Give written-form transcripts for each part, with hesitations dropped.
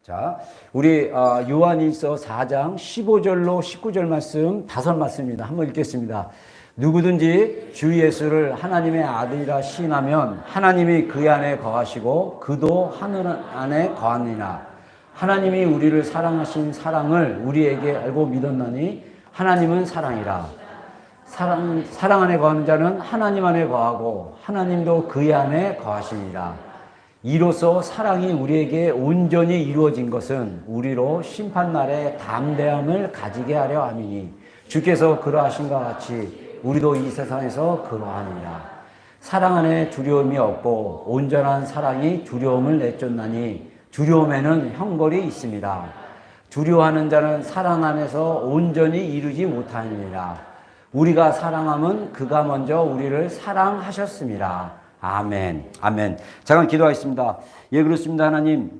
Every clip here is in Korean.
자, 우리 요한일서 4장 15절로 19절 말씀 5말씀입니다. 한번 읽겠습니다. 누구든지 주 예수를 하나님의 아들이라 시인하면 하나님이 그 안에 거하시고 그도 하늘 안에 거하느니라. 하나님이 우리를 사랑하신 사랑을 우리에게 알고 믿었나니 하나님은 사랑이라. 사랑 안에 거하는 자는 하나님 안에 거하고 하나님도 그 안에 거하시니라. 이로써 사랑이 우리에게 온전히 이루어진 것은 우리로 심판날에 담대함을 가지게 하려 함이니 주께서 그러하신 것 같이 우리도 이 세상에서 그러하니라. 사랑 안에 두려움이 없고 온전한 사랑이 두려움을 내쫓나니 두려움에는 형벌이 있습니다. 두려워하는 자는 사랑 안에서 온전히 이루지 못하느니라. 우리가 사랑함은 그가 먼저 우리를 사랑하셨습니다. 아멘. 아멘. 잠깐 기도하겠습니다. 예, 그렇습니다. 하나님,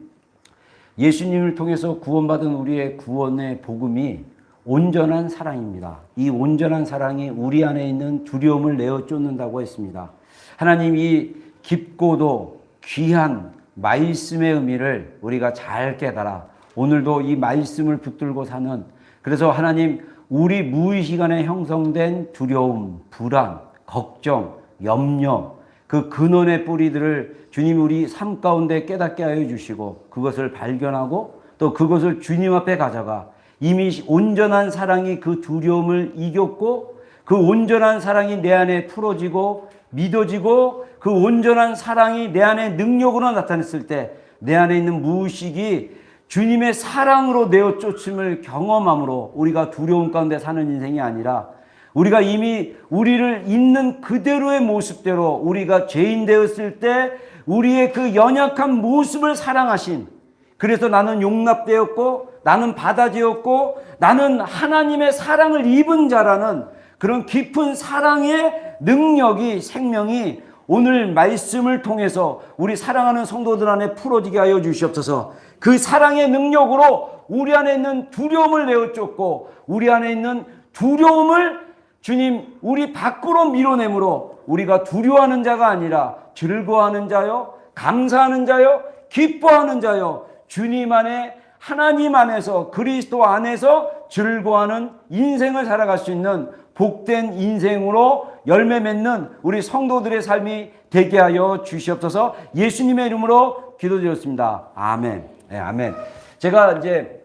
예수님을 통해서 구원받은 우리의 구원의 복음이 온전한 사랑입니다. 이 온전한 사랑이 우리 안에 있는 두려움을 내어 쫓는다고 했습니다. 하나님, 이 깊고도 귀한 말씀의 의미를 우리가 잘 깨달아 오늘도 이 말씀을 붙들고 사는, 그래서 하나님, 우리 무의식 안에 형성된 두려움, 불안, 걱정, 염려, 그 근원의 뿌리들을 주님 우리 삶 가운데 깨닫게 하여 주시고 그것을 발견하고 또 그것을 주님 앞에 가져가 이미 온전한 사랑이 그 두려움을 이겼고 그 온전한 사랑이 내 안에 풀어지고 믿어지고 그 온전한 사랑이 내 안에 능력으로 나타났을 때 내 안에 있는 무의식이 주님의 사랑으로 내어 쫓음을 경험함으로 우리가 두려움 가운데 사는 인생이 아니라 우리가 이미 우리를 있는 그대로의 모습대로 우리가 죄인 되었을 때 우리의 그 연약한 모습을 사랑하신, 그래서 나는 용납되었고 나는 받아지었고 나는 하나님의 사랑을 입은 자라는 그런 깊은 사랑의 능력이, 생명이 오늘 말씀을 통해서 우리 사랑하는 성도들 안에 풀어지게 하여 주시옵소서. 그 사랑의 능력으로 우리 안에 있는 두려움을 내어 쫓고 우리 안에 있는 두려움을 주님 우리 밖으로 밀어내므로 우리가 두려워하는 자가 아니라 즐거워하는 자요, 감사하는 자요, 기뻐하는 자요, 주님 안에 하나님 안에서 그리스도 안에서 즐거워하는 인생을 살아갈 수 있는 복된 인생으로 열매 맺는 우리 성도들의 삶이 되게 하여 주시옵소서. 예수님의 이름으로 기도드렸습니다. 아멘. 네, 아멘. 제가 이제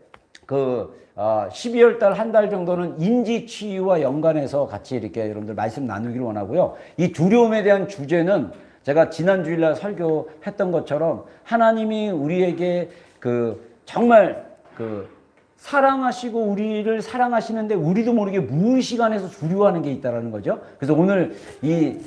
12월 달 한 달 정도는 인지 치유와 연관해서 같이 이렇게 여러분들 말씀 나누기를 원하고요. 이 두려움에 대한 주제는 제가 지난 주일날 설교했던 것처럼 하나님이 우리에게 정말 사랑하시고 우리를 사랑하시는데 우리도 모르게 무의식 안에서 두려워하는 게 있다는 거죠. 그래서 오늘 이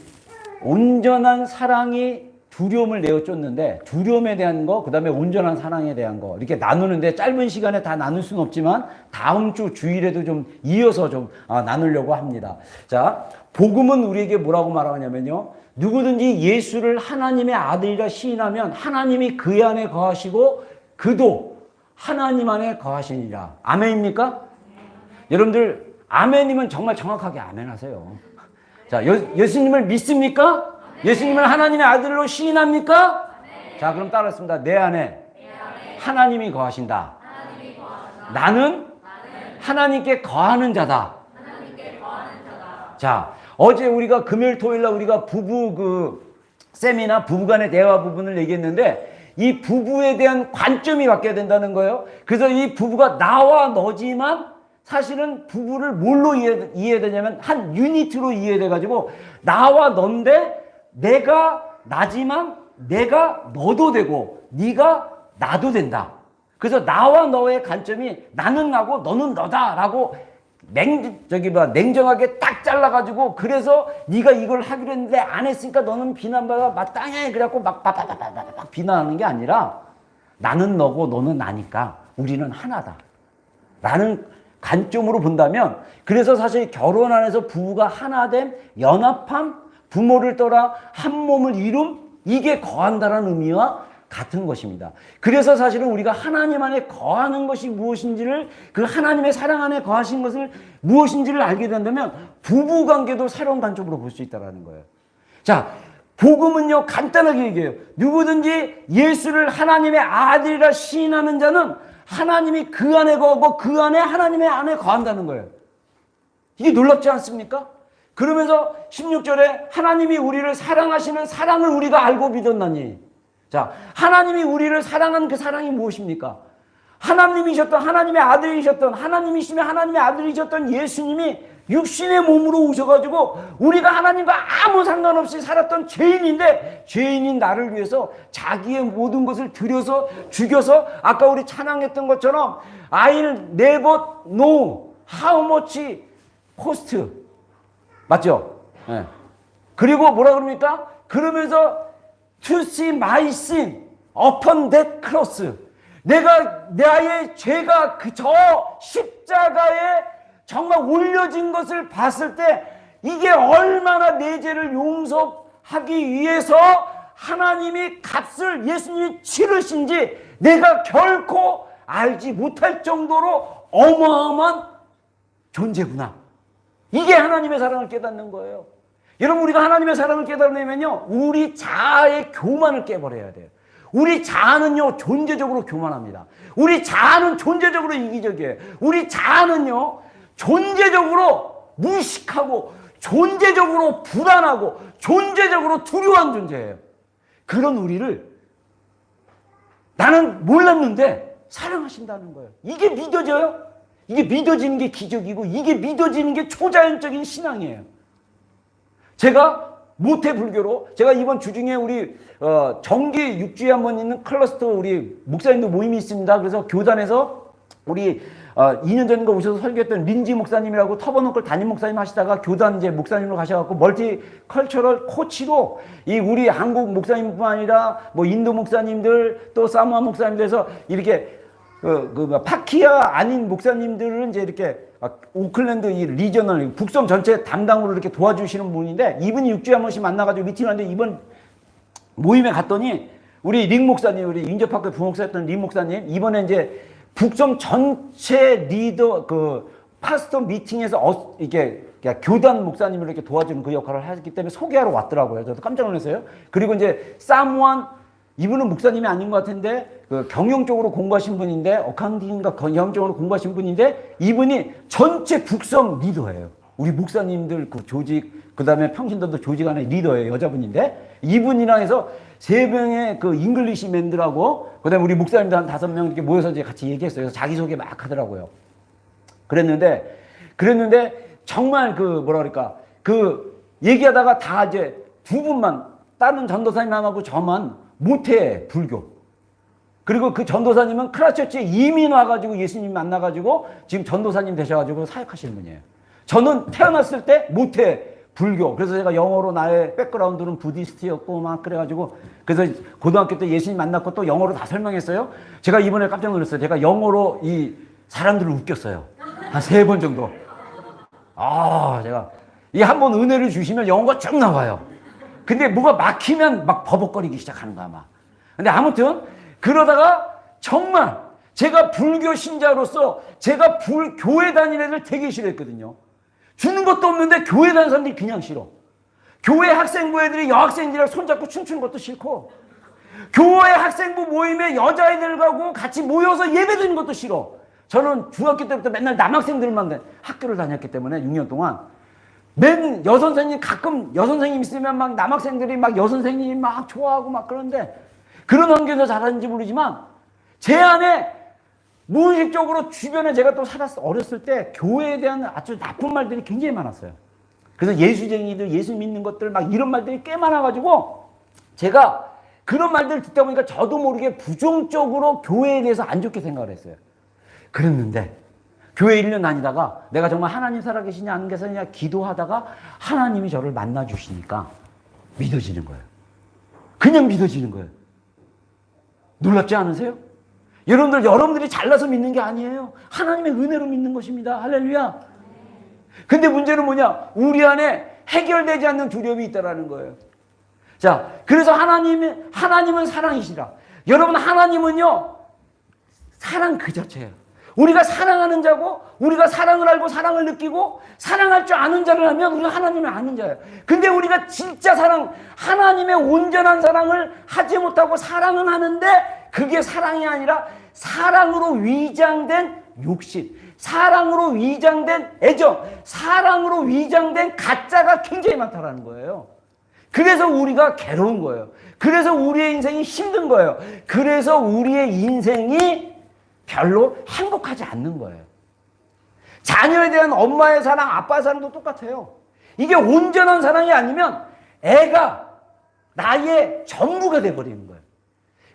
온전한 사랑이 두려움을 내어 쫓는데 두려움에 대한 거, 그 다음에 온전한 사랑에 대한 거 이렇게 나누는데 짧은 시간에 다 나눌 수는 없지만 다음 주 주일에도 좀 이어서 좀 나누려고 합니다. 자, 복음은 우리에게 뭐라고 말하냐면요, 누구든지 예수를 하나님의 아들이라 시인하면 하나님이 그 안에 거하시고 그도 하나님 안에 거하시니라. 아멘입니까? 여러분들 아멘이면 정말 정확하게 아멘 하세요. 자, 예수님을 믿습니까? 예수님을 하나님의 아들로 시인합니까? 자, 그럼 따라했습니다. 내 안에 하나님이 거하신다. 나는 하나님께 거하는 자다. 자, 어제 우리가 금요일 토요일날 우리가 부부 세미나 부부간의 대화 부분을 얘기했는데 이 부부에 대한 관점이 바뀌어야 된다는 거예요. 그래서 이 부부가 나와 너지만 사실은 부부를 뭘로 이해해야 되냐면 한 유니트로 이해돼가지고 나와 넌데 내가 나지만 내가 너도 되고 네가 나도 된다. 그래서 나와 너의 관점이 나는 나고 너는 너다라고 냉정하게 딱 잘라가지고 그래서 네가 이걸 하기로 했는데 안 했으니까 너는 비난받아 마땅해 그래갖고 막 비난하는 게 아니라 나는 너고 너는 나니까 우리는 하나다 라는 관점으로 본다면, 그래서 사실 결혼 안에서 부부가 하나됨, 연합함, 부모를 떠나 한 몸을 이룸, 이게 거한다는 의미와 같은 것입니다. 그래서 사실은 우리가 하나님 안에 거하는 것이 무엇인지를, 그 하나님의 사랑 안에 거하신 것을 무엇인지를 알게 된다면 부부관계도 새로운 관점으로 볼 수 있다는 거예요. 자, 복음은요, 간단하게 얘기해요. 누구든지 예수를 하나님의 아들이라 시인하는 자는 하나님이 그 안에 거하고 그 안에 하나님의 안에 거한다는 거예요. 이게 놀랍지 않습니까? 그러면서 16절에 하나님이 우리를 사랑하시는 사랑을 우리가 알고 믿었나니. 자, 하나님이 우리를 사랑한 그 사랑이 무엇입니까? 하나님이셨던, 하나님의 아들이셨던, 하나님이시며 하나님의 아들이셨던 예수님이 육신의 몸으로 오셔가지고 우리가 하나님과 아무 상관없이 살았던 죄인인데, 죄인인 나를 위해서 자기의 모든 것을 들여서 죽여서, 아까 우리 찬양했던 것처럼 I'll never know how much cost. 맞죠? 네. 그리고 뭐라 그럽니까? 그러면서 to see my sin upon that cross. 내가 나의 죄가 그 저 십자가에 정말 올려진 것을 봤을 때 이게 얼마나 내 죄를 용서하기 위해서 하나님이 값을 예수님이 치르신지 내가 결코 알지 못할 정도로 어마어마한 존재구나. 이게 하나님의 사랑을 깨닫는 거예요. 여러분, 우리가 하나님의 사랑을 깨달으면요, 우리 자아의 교만을 깨버려야 돼요. 우리 자아는요, 존재적으로 교만합니다. 우리 자아는 존재적으로 이기적이에요. 우리 자아는요, 존재적으로 무식하고, 존재적으로 불안하고, 존재적으로 두려운 존재예요. 그런 우리를 나는 몰랐는데 사랑하신다는 거예요. 이게 믿어져요? 이게 믿어지는 게 기적이고, 이게 믿어지는 게 초자연적인 신앙이에요. 제가 모태불교로, 제가 이번 주중에 우리 정기 6주에 한 번 있는 클러스터 우리 목사님들 모임이 있습니다. 그래서 교단에서 우리 2년 전인가 오셔서 설교했던 린지 목사님이라고 터버너클 담임 목사님 하시다가 교단 이제 목사님으로 가셔갖고 멀티컬처럴 코치로 이 우리 한국 목사님뿐만 아니라 뭐 인도 목사님들 또 사모아 목사님들에서 이렇게 파키아 아닌 목사님들은 이제 이렇게 오클랜드 이 리저널 북섬 전체 담당으로 이렇게 도와주시는 분인데, 이분이 6주에 한 번씩 만나가지고 미팅하는데, 이번 모임에 갔더니 우리 릭 목사님, 우리 인접학교 부목사였던 릭 목사님, 이번에 이제 북섬 전체 리더 파스터 미팅에서 이게 교단 목사님을 이렇게 도와주는 그 역할을 하셨기 때문에 소개하러 왔더라고요. 저도 깜짝 놀랐어요. 그리고 이제 사무안, 이분은 목사님이 아닌 것 같은데 경영 쪽으로 공부하신 분인데, 어카운팅인가 경영 쪽으로 공부하신 분인데, 이분이 전체 북섬 리더예요. 우리 목사님들 그 조직, 그 다음에 평신도도 조직 안에 리더예요. 여자분인데, 이분이랑 해서 3명의 그 잉글리시맨들하고 그 다음에 우리 목사님들 한 5명 이렇게 모여서 이제 같이 얘기했어요. 그래서 자기소개 막 하더라고요. 그랬는데 정말 뭐라 그럴까, 얘기하다가 다 이제 2분만, 다른 전도사님하고 저만 모태 불교. 그리고 그 전도사님은 크라처치에 이민 와가지고 예수님 만나가지고 지금 전도사님 되셔가지고 사역하시는 분이에요. 저는 태어났을 때 모태 불교. 그래서 제가 영어로, 나의 백그라운드는 부디스트였고 막 그래가지고, 그래서 고등학교 때 예수님 만났고 또 영어로 다 설명했어요. 제가 이번에 깜짝 놀랐어요. 제가 영어로 이 사람들을 웃겼어요. 한 3번 정도. 제가 이 한 번 은혜를 주시면 영어가 쭉 나와요. 근데 뭐가 막히면 막 버벅거리기 시작하는 거야, 막. 근데 아무튼 그러다가 정말 제가 불교 신자로서 제가 교회 다니는 애들 되게 싫어했거든요. 주는 것도 없는데 교회 다니는 사람들이 그냥 싫어. 교회 학생부 애들이 여학생들이랑 손잡고 춤추는 것도 싫고, 교회 학생부 모임에 여자애들하고 같이 모여서 예배 드리는 것도 싫어. 저는 중학교 때부터 맨날 남학생들만 학교를 다녔기 때문에 6년 동안 맨 여선생님, 가끔 여선생님 있으면 막 남학생들이 막 여선생님 막 좋아하고 막 그러는데, 그런 환경에서 자랐는지 모르지만 제 안에 무의식적으로 주변에 제가 또 어렸을 때 교회에 대한 아주 나쁜 말들이 굉장히 많았어요. 그래서 예수쟁이들, 예수 믿는 것들 막 이런 말들이 꽤 많아가지고 제가 그런 말들을 듣다 보니까 저도 모르게 부정적으로 교회에 대해서 안 좋게 생각을 했어요. 그랬는데 교회 1년 다니다가 내가 정말 하나님 살아계시냐 안 계시냐 기도하다가 하나님이 저를 만나주시니까 믿어지는 거예요. 그냥 믿어지는 거예요. 놀랍지 않으세요? 여러분들이 잘나서 믿는 게 아니에요. 하나님의 은혜로 믿는 것입니다. 할렐루야. 근데 문제는 뭐냐? 우리 안에 해결되지 않는 두려움이 있다라는 거예요. 자, 그래서 하나님은 사랑이시라. 여러분, 하나님은요, 사랑 그 자체예요. 우리가 사랑하는 자고 우리가 사랑을 알고 사랑을 느끼고 사랑할 줄 아는 자를 하면 우리가 하나님을 아는 자예요. 근데 우리가 진짜 사랑, 하나님의 온전한 사랑을 하지 못하고 사랑은 하는데 그게 사랑이 아니라 사랑으로 위장된 욕심, 사랑으로 위장된 애정, 사랑으로 위장된 가짜가 굉장히 많다라는 거예요. 그래서 우리가 괴로운 거예요. 그래서 우리의 인생이 힘든 거예요. 그래서 우리의 인생이 별로 행복하지 않는 거예요. 자녀에 대한 엄마의 사랑, 아빠의 사랑도 똑같아요. 이게 온전한 사랑이 아니면 애가 나의 전부가 돼버리는 거예요.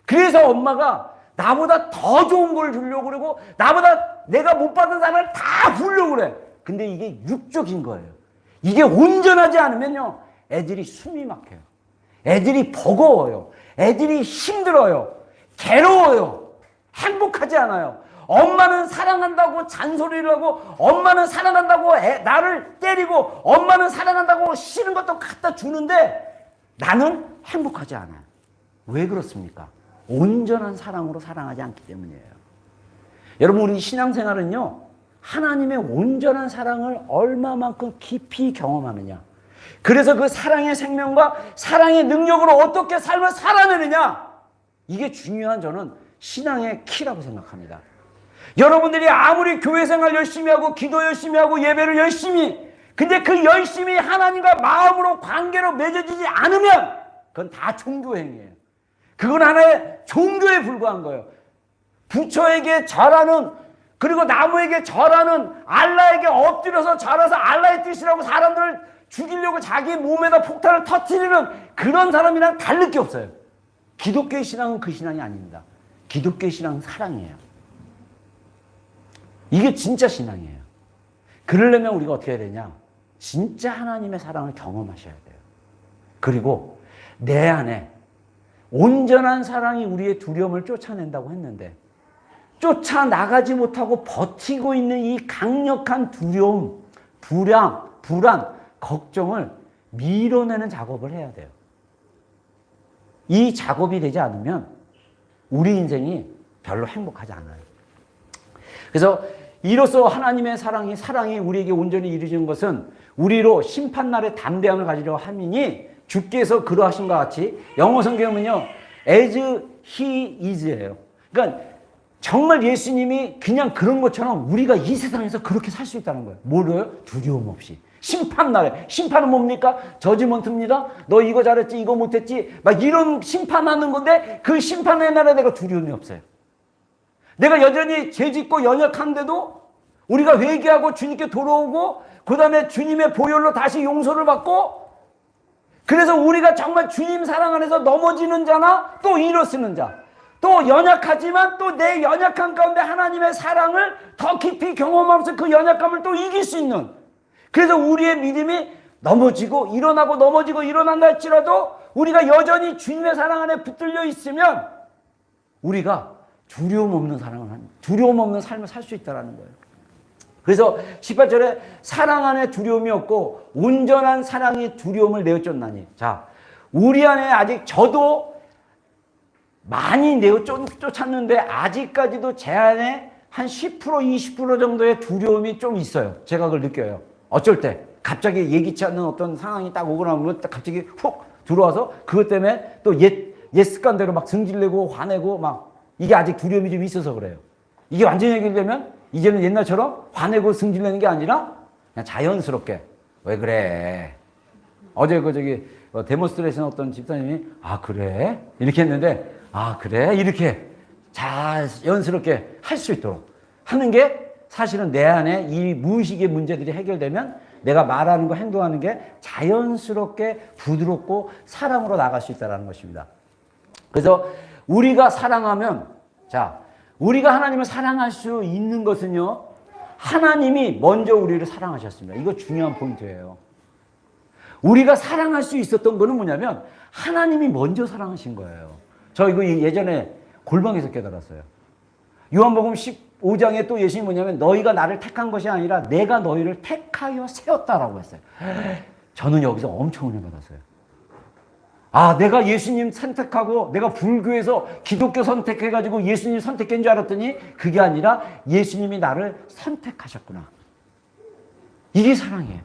그래서 엄마가 나보다 더 좋은 걸 주려고 그러고 나보다 내가 못 받은 사랑을 다 주려고 그래. 근데 이게 육적인 거예요. 이게 온전하지 않으면요, 애들이 숨이 막혀요. 애들이 버거워요. 애들이 힘들어요. 괴로워요. 행복하지 않아요. 엄마는 사랑한다고 잔소리를 하고 엄마는 사랑한다고 나를 때리고 엄마는 사랑한다고 싫은 것도 갖다 주는데 나는 행복하지 않아요. 왜 그렇습니까? 온전한 사랑으로 사랑하지 않기 때문이에요. 여러분, 우리 신앙생활은요, 하나님의 온전한 사랑을 얼마만큼 깊이 경험하느냐, 그래서 그 사랑의 생명과 사랑의 능력으로 어떻게 삶을 살아내느냐, 이게 중요한 저는 신앙의 키라고 생각합니다. 여러분들이 아무리 교회 생활 열심히 하고 기도 열심히 하고 예배를 열심히, 근데 그 열심히 하나님과 마음으로 관계로 맺어지지 않으면 그건 다 종교행위예요. 그건 하나의 종교에 불과한 거예요. 부처에게 절하는, 그리고 나무에게 절하는, 알라에게 엎드려서 절해서 알라의 뜻이라고 사람들을 죽이려고 자기 몸에다 폭탄을 터뜨리는 그런 사람이랑 다를 게 없어요. 기독교의 신앙은 그 신앙이 아닙니다. 기독교의 신앙은 사랑이에요. 이게 진짜 신앙이에요. 그러려면 우리가 어떻게 해야 되냐? 진짜 하나님의 사랑을 경험하셔야 돼요. 그리고 내 안에 온전한 사랑이 우리의 두려움을 쫓아낸다고 했는데 쫓아나가지 못하고 버티고 있는 이 강력한 두려움, 불안, 걱정을 밀어내는 작업을 해야 돼요. 이 작업이 되지 않으면 우리 인생이 별로 행복하지 않아요. 그래서 이로써 하나님의 사랑이 우리에게 온전히 이루어진 것은 우리로 심판날의 담대함을 가지려 함이니 주께서 그러하신 것 같이, 영어 성경은요, as he is예요. 그러니까 정말 예수님이 그냥 그런 것처럼 우리가 이 세상에서 그렇게 살 수 있다는 거예요. 뭐로요? 두려움 없이. 심판날에. 심판은 뭡니까? 저지먼트입니다. 너 이거 잘했지, 이거 못했지, 막 이런 심판하는 건데 그 심판의 날에 내가 두려움이 없어요. 내가 여전히 죄짓고 연약한데도 우리가 회개하고 주님께 돌아오고 그 다음에 주님의 보혈로 다시 용서를 받고, 그래서 우리가 정말 주님 사랑 안에서 넘어지는 자나 또 일어서는 자, 또 연약하지만 또 내 연약한 가운데 하나님의 사랑을 더 깊이 경험하면서 그 연약감을 또 이길 수 있는, 그래서 우리의 믿음이 넘어지고 일어나고 넘어지고 일어난다 할지라도 우리가 여전히 주님의 사랑 안에 붙들려 있으면 우리가 두려움 없는 삶을 살 수 있다는 거예요. 그래서 18절에 사랑 안에 두려움이 없고 온전한 사랑이 두려움을 내어쫓나니. 자, 우리 안에 아직 저도 많이 내어쫓았는데 아직까지도 제 안에 한 10% 20% 정도의 두려움이 좀 있어요. 제가 그걸 느껴요. 어쩔 때 갑자기 예기치 않는 어떤 상황이 딱 오거나 하면 갑자기 훅 들어와서 그것 때문에 또 옛 습관대로 막 승질내고 화내고 막, 이게 아직 두려움이 좀 있어서 그래요. 이게 완전히 해결되면 이제는 옛날처럼 화내고 승질내는 게 아니라 그냥 자연스럽게, 왜 그래? 어제 데모스트레이션 어떤 집사님이 아 그래? 이렇게 했는데 아 그래? 이렇게 자연스럽게 할 수 있도록 하는 게, 사실은 내 안에 이 무의식의 문제들이 해결되면 내가 말하는 거 행동하는 게 자연스럽게 부드럽고 사랑으로 나갈 수 있다는 것입니다. 그래서 우리가 사랑하면, 자, 우리가 하나님을 사랑할 수 있는 것은요, 하나님이 먼저 우리를 사랑하셨습니다. 이거 중요한 포인트예요. 우리가 사랑할 수 있었던 거는 뭐냐면 하나님이 먼저 사랑하신 거예요. 저 이거 예전에 골방에서 깨달았어요. 요한복음 15장에 또 예수님이 뭐냐면 너희가 나를 택한 것이 아니라 내가 너희를 택하여 세웠다라고 했어요. 저는 여기서 엄청 은혜 받았어요. 아, 내가 예수님 선택하고 내가 불교에서 기독교 선택해가지고 예수님 선택한 줄 알았더니 그게 아니라 예수님이 나를 선택하셨구나. 이게 사랑이에요.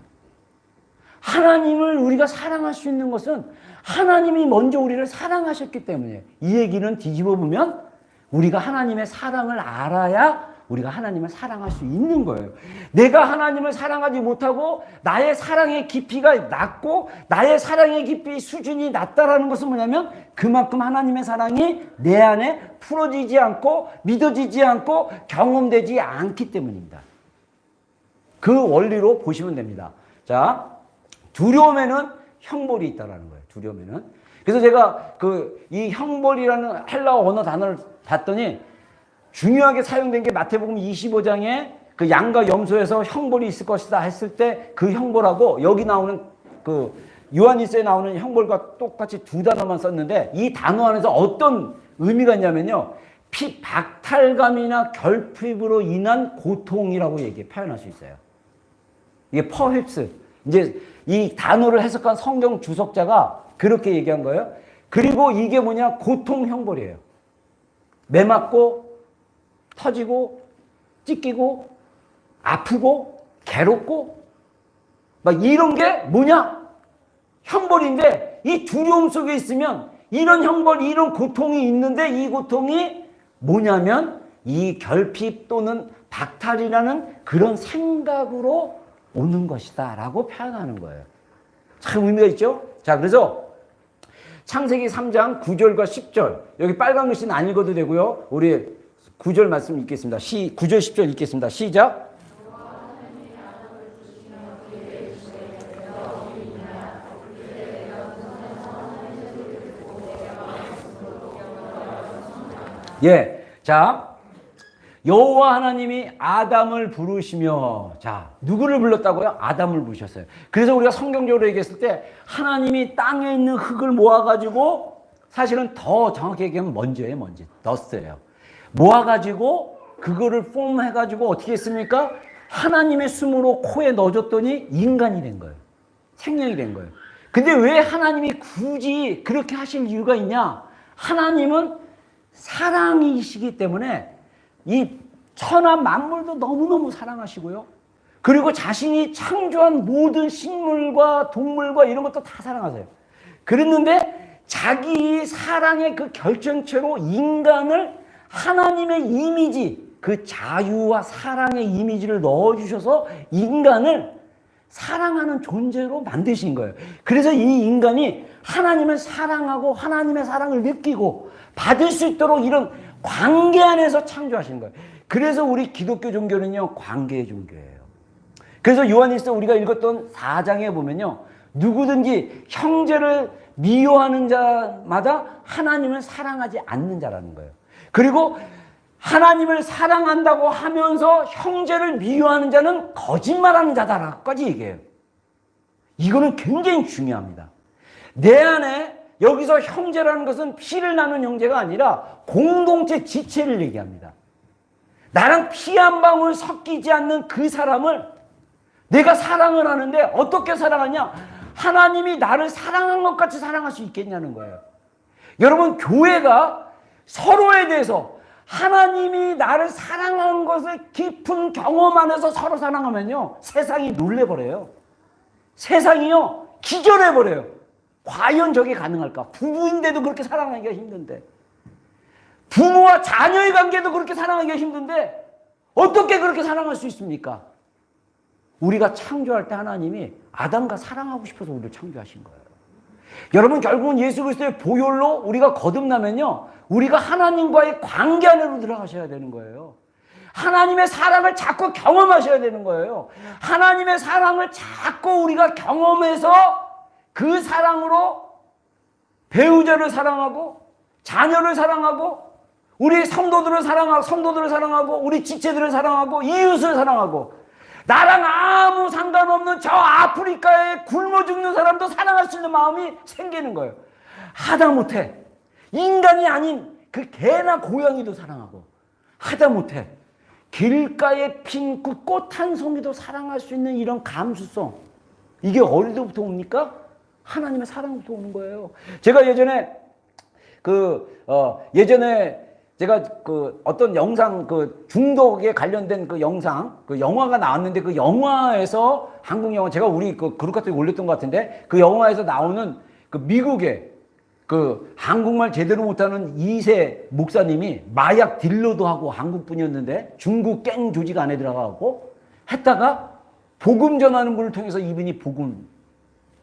하나님을 우리가 사랑할 수 있는 것은 하나님이 먼저 우리를 사랑하셨기 때문이에요. 이 얘기는 뒤집어 보면 우리가 하나님의 사랑을 알아야 우리가 하나님을 사랑할 수 있는 거예요. 내가 하나님을 사랑하지 못하고 나의 사랑의 깊이가 낮고 나의 사랑의 깊이 수준이 낮다라는 것은 뭐냐면 그만큼 하나님의 사랑이 내 안에 풀어지지 않고 믿어지지 않고 경험되지 않기 때문입니다. 그 원리로 보시면 됩니다. 자, 두려움에는 형벌이 있다라는 거예요. 두려움에는. 그래서 제가 이 형벌이라는 헬라어 언어 단어를 봤더니 중요하게 사용된 게 마태복음 25장에 그 양과 염소에서 형벌이 있을 것이다 했을 때 그 형벌하고 여기 나오는 그 요한일서에 나오는 형벌과 똑같이 두 단어만 썼는데 이 단어 안에서 어떤 의미가 있냐면요. 박탈감이나 결핍으로 인한 고통이라고 표현할 수 있어요. 이게 perhaps. 이제 이 단어를 해석한 성경 주석자가 그렇게 얘기한 거예요. 그리고 이게 뭐냐? 고통 형벌이에요. 매 맞고 터지고 찢기고 아프고 괴롭고 막 이런 게 뭐냐? 형벌인데 이 두려움 속에 있으면 이런 형벌, 이런 고통이 있는데 이 고통이 뭐냐면 이 결핍 또는 박탈이라는 그런 생각으로 오는 것이다 라고 표현하는 거예요. 참 의미가 있죠? 자, 그래서 창세기 3장 9절과 10절 여기 빨간 글씨는 안 읽어도 되고요. 우리 9절 말씀 읽겠습니다. 9절 10절 읽겠습니다. 시작. 예, 자, 여호와 하나님이 아담을 부르시며, 자, 누구를 불렀다고요? 아담을 부르셨어요. 그래서 우리가 성경적으로 얘기했을 때 하나님이 땅에 있는 흙을 모아가지고 사실은 더 정확히 얘기하면 먼지예요, 먼지. 더스트예요. 모아가지고 그거를 폼해가지고 어떻게 했습니까? 하나님의 숨으로 코에 넣어줬더니 인간이 된 거예요. 생명이 된 거예요. 근데 왜 하나님이 굳이 그렇게 하실 이유가 있냐? 하나님은 사랑이시기 때문에 이 천하 만물도 너무너무 사랑하시고요. 그리고 자신이 창조한 모든 식물과 동물과 이런 것도 다 사랑하세요. 그랬는데 자기 사랑의 그 결정체로 인간을 하나님의 이미지, 그 자유와 사랑의 이미지를 넣어주셔서 인간을 사랑하는 존재로 만드신 거예요. 그래서 이 인간이 하나님을 사랑하고 하나님의 사랑을 느끼고 받을 수 있도록 이런 관계 안에서 창조하신 거예요. 그래서 우리 기독교 종교는요, 관계의 종교예요. 그래서 요한일서 우리가 읽었던 4장에 보면요, 누구든지 형제를 미워하는 자마다 하나님을 사랑하지 않는 자라는 거예요. 그리고 하나님을 사랑한다고 하면서 형제를 미워하는 자는 거짓말하는 자다라고까지 얘기해요. 이거는 굉장히 중요합니다. 내 안에 여기서 형제라는 것은 피를 나눈 형제가 아니라 공동체 지체를 얘기합니다. 나랑 피 한 방울 섞이지 않는 그 사람을 내가 사랑을 하는데 어떻게 사랑하냐? 하나님이 나를 사랑한 것 같이 사랑할 수 있겠냐는 거예요. 여러분, 교회가 서로에 대해서 하나님이 나를 사랑한 것을 깊은 경험 안에서 서로 사랑하면요, 세상이 놀래버려요. 세상이요, 기절해버려요. 과연 저게 가능할까? 부부인데도 그렇게 사랑하기가 힘든데, 부모와 자녀의 관계도 그렇게 사랑하기가 힘든데 어떻게 그렇게 사랑할 수 있습니까? 우리가 창조할 때 하나님이 아담과 사랑하고 싶어서 우리를 창조하신 거예요. 여러분, 결국은 예수 그리스도의 보혈로 우리가 거듭나면요, 우리가 하나님과의 관계 안으로 들어가셔야 되는 거예요. 하나님의 사랑을 자꾸 경험하셔야 되는 거예요. 하나님의 사랑을 자꾸 우리가 경험해서 그 사랑으로 배우자를 사랑하고 자녀를 사랑하고 우리 성도들을 사랑하고 우리 지체들을 사랑하고 이웃을 사랑하고 나랑 아무 상관없는 저 아프리카에 굶어 죽는 사람도 사랑할 수 있는 마음이 생기는 거예요. 하다못해 인간이 아닌 그 개나 고양이도 사랑하고 하다못해 길가에 핀 그 꽃 한 송이도 사랑할 수 있는 이런 감수성, 이게 어디서부터 옵니까? 하나님의 사랑부터 오는 거예요. 제가 예전에 예전에 제가 어떤 영상, 중독에 관련된 영상, 영화가 나왔는데 그 영화에서 한국 영화, 제가 우리 그룹 같은 데 올렸던 것 같은데 그 영화에서 나오는 미국의 한국말 제대로 못하는 2세 목사님이 마약 딜러도 하고 한국 분이었는데 중국 갱 조직 안에 들어가고 했다가 복음 전하는 분을 통해서 이분이 복음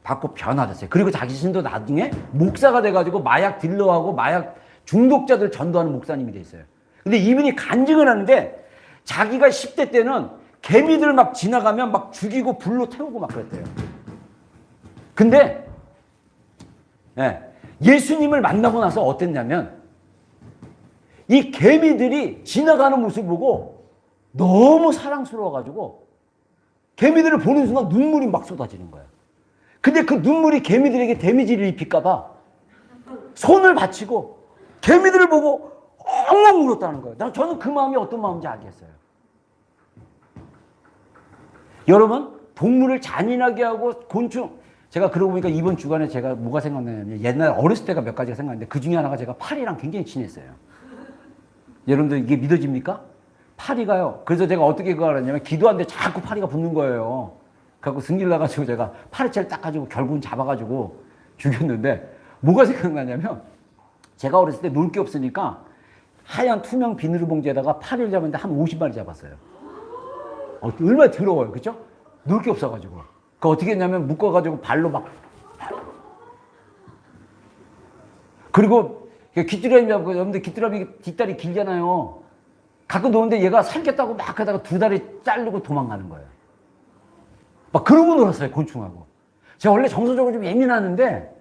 받고 변화됐어요. 그리고 자기 자신도 나중에 목사가 돼가지고 마약 딜러하고 마약 중독자들 전도하는 목사님이 됐어요. 근데 이분이 간증을 하는데 자기가 10대 때는 개미들 막 지나가면 막 죽이고 불로 태우고 막 그랬대요. 근데 예수님을 만나고 나서 어땠냐면 이 개미들이 지나가는 모습을 보고 너무 사랑스러워가지고 개미들을 보는 순간 눈물이 막 쏟아지는 거예요. 근데 그 눈물이 개미들에게 데미지를 입힐까봐 손을 받치고 개미들을 보고 엉엉 울었다는 거예요. 저는 그 마음이 어떤 마음인지 알겠어요. 여러분, 동물을 잔인하게 하고 곤충, 제가 그러고 보니까 이번 주간에 제가 뭐가 생각나냐면 옛날 어렸을 때가 몇 가지가 생각나는데 그 중에 하나가 제가 파리랑 굉장히 친했어요. 여러분들 이게 믿어집니까? 파리가요. 그래서 제가 어떻게 그걸 알았냐면 기도하는데 자꾸 파리가 붙는 거예요. 그래갖고 승질 나가지고 제가 파리채를 닦아주고 결국은 잡아가지고 죽였는데 뭐가 생각나냐면 제가 어렸을 때 놀 게 없으니까 하얀 투명 비닐을 봉지에다가 파리를 잡았는데 한 50마리 잡았어요. 얼마나 더러워요. 그죠? 놀 게 없어가지고. 그 어떻게 했냐면 묶어가지고 발로 막. 그리고 귀뚜라미 잡고, 여러분들 귀뚜라미 뒷다리 길잖아요. 갖고 노는데 얘가 살겠다고 막 하다가 두 다리 자르고 도망가는 거예요. 막 그러고 놀았어요, 곤충하고. 제가 원래 정서적으로 좀 예민하는데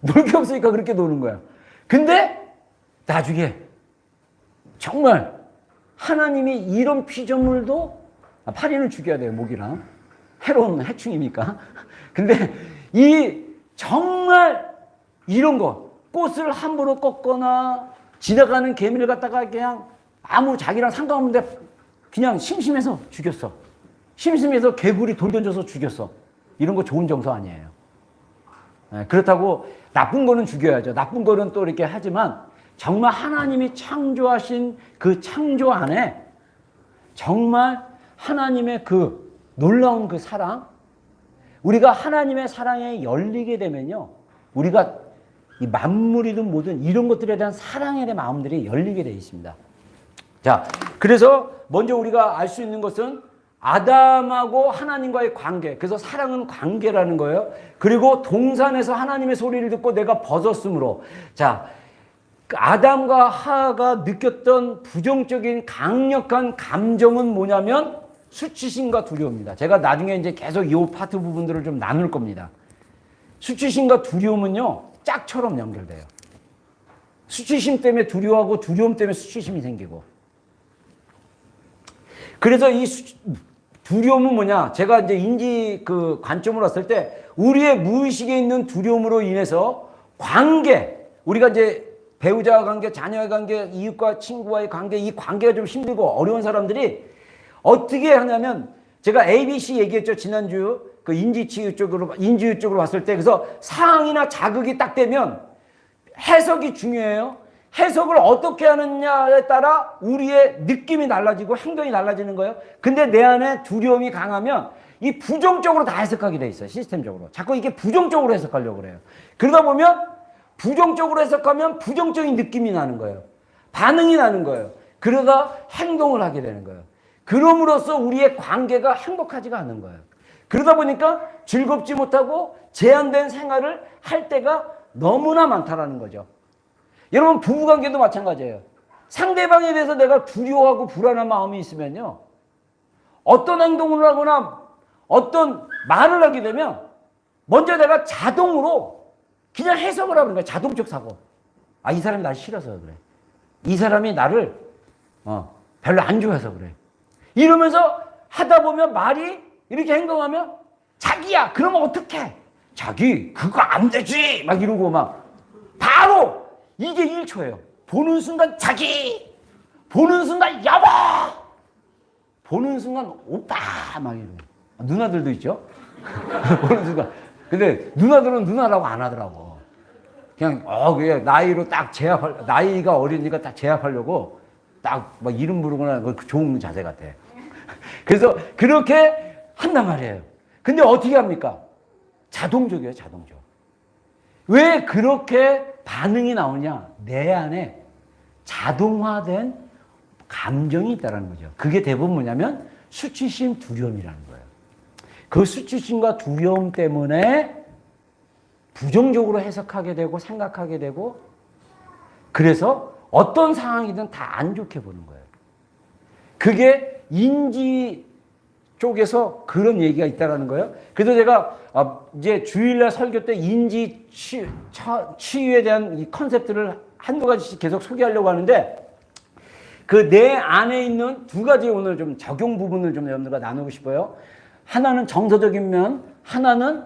놀 게 없으니까 그렇게 노는 거야. 근데 나중에 정말 하나님이 이런 피조물도 파리는 죽여야 돼요, 모기랑. 해로운 해충이니까. 근데 이 정말 이런 거 꽃을 함부로 꺾거나 지나가는 개미를 갖다가 그냥 아무 자기랑 상관없는데 그냥 심심해서 죽였어. 심심해서 개구리 돌 던져서 죽였어. 이런 거 좋은 정서 아니에요. 그렇다고 나쁜 거는 죽여야죠. 나쁜 거는 또 이렇게 하지만 정말 하나님이 창조하신 그 창조 안에 정말 하나님의 그 놀라운 그 사랑, 우리가 하나님의 사랑에 열리게 되면요, 우리가 이 만물이든 뭐든 이런 것들에 대한 사랑에 대한 마음들이 열리게 되어 있습니다. 자, 그래서 먼저 우리가 알 수 있는 것은 아담하고 하나님과의 관계, 그래서 사랑은 관계라는 거예요. 그리고 동산에서 하나님의 소리를 듣고 내가 벗었으므로, 자, 아담과 하하가 느꼈던 부정적인 강력한 감정은 뭐냐면 수치심과 두려움입니다. 제가 나중에 이제 계속 이 파트 부분들을 좀 나눌 겁니다. 수치심과 두려움은요, 짝처럼 연결돼요. 수치심 때문에 두려워하고 두려움 때문에 수치심이 생기고. 그래서 이 두려움은 뭐냐? 제가 이제 인지 그 관점으로 봤을 때 우리의 무의식에 있는 두려움으로 인해서 관계, 우리가 이제 배우자와 관계, 자녀의 관계, 이웃과 친구와의 관계, 이 관계가 좀 힘들고 어려운 사람들이 어떻게 하냐면, 제가 ABC 얘기했죠, 지난주. 그 인지치유 쪽으로 봤을 때. 그래서 상황이나 자극이 딱 되면 해석이 중요해요. 해석을 어떻게 하느냐에 따라 우리의 느낌이 달라지고 행동이 달라지는 거예요. 근데 내 안에 두려움이 강하면 이 부정적으로 다 해석하게 돼 있어요, 시스템적으로. 자꾸 이게 부정적으로 해석하려고 그래요. 그러다 보면 부정적으로 해석하면 부정적인 느낌이 나는 거예요. 반응이 나는 거예요. 그러다 행동을 하게 되는 거예요. 그럼으로써 우리의 관계가 행복하지가 않은 거예요. 그러다 보니까 즐겁지 못하고 제한된 생활을 할 때가 너무나 많다라는 거죠. 여러분, 부부관계도 마찬가지예요. 상대방에 대해서 내가 두려워하고 불안한 마음이 있으면요, 어떤 행동을 하거나 어떤 말을 하게 되면 먼저 내가 자동으로 그냥 해석을 하는 거예요. 자동적 사고. 아, 이 사람이 날 싫어서 그래. 이 사람이 나를 별로 안 좋아해서 그래. 이러면서 하다 보면 말이 이렇게 행동하면 자기야, 그러면 어떡해? 자기, 그거 안 되지! 막 이러고 막 바로 이게 1초예요. 보는 순간 자기! 보는 순간 여보! 보는 순간 오빠! 막 이러고. 누나들도 있죠? 보는 순간 근데 누나들은 누나라고 안 하더라고. 그냥 그냥 나이로 딱 나이가 어리니까 딱 제압하려고 딱 막 이름 부르거나 그 좋은 자세 같아. 그래서 그렇게 한단 말이에요. 근데 어떻게 합니까? 자동적이에요, 자동적. 왜 그렇게 반응이 나오냐? 내 안에 자동화된 감정이 있다는 거죠. 그게 대부분 뭐냐면 수치심, 두려움이라는 거예요. 그 수치심과 두려움 때문에 부정적으로 해석하게 되고 생각하게 되고, 그래서 어떤 상황이든 다 안 좋게 보는 거예요. 그게 인지 쪽에서 그런 얘기가 있다는 거예요. 그래서 제가 이제 주일날 설교 때 인지 치유에 대한 이 컨셉들을 한두 가지씩 계속 소개하려고 하는데, 그 내 안에 있는 두 가지 오늘 좀 적용 부분을 좀 여러분들과 나누고 싶어요. 하나는 정서적인 면, 하나는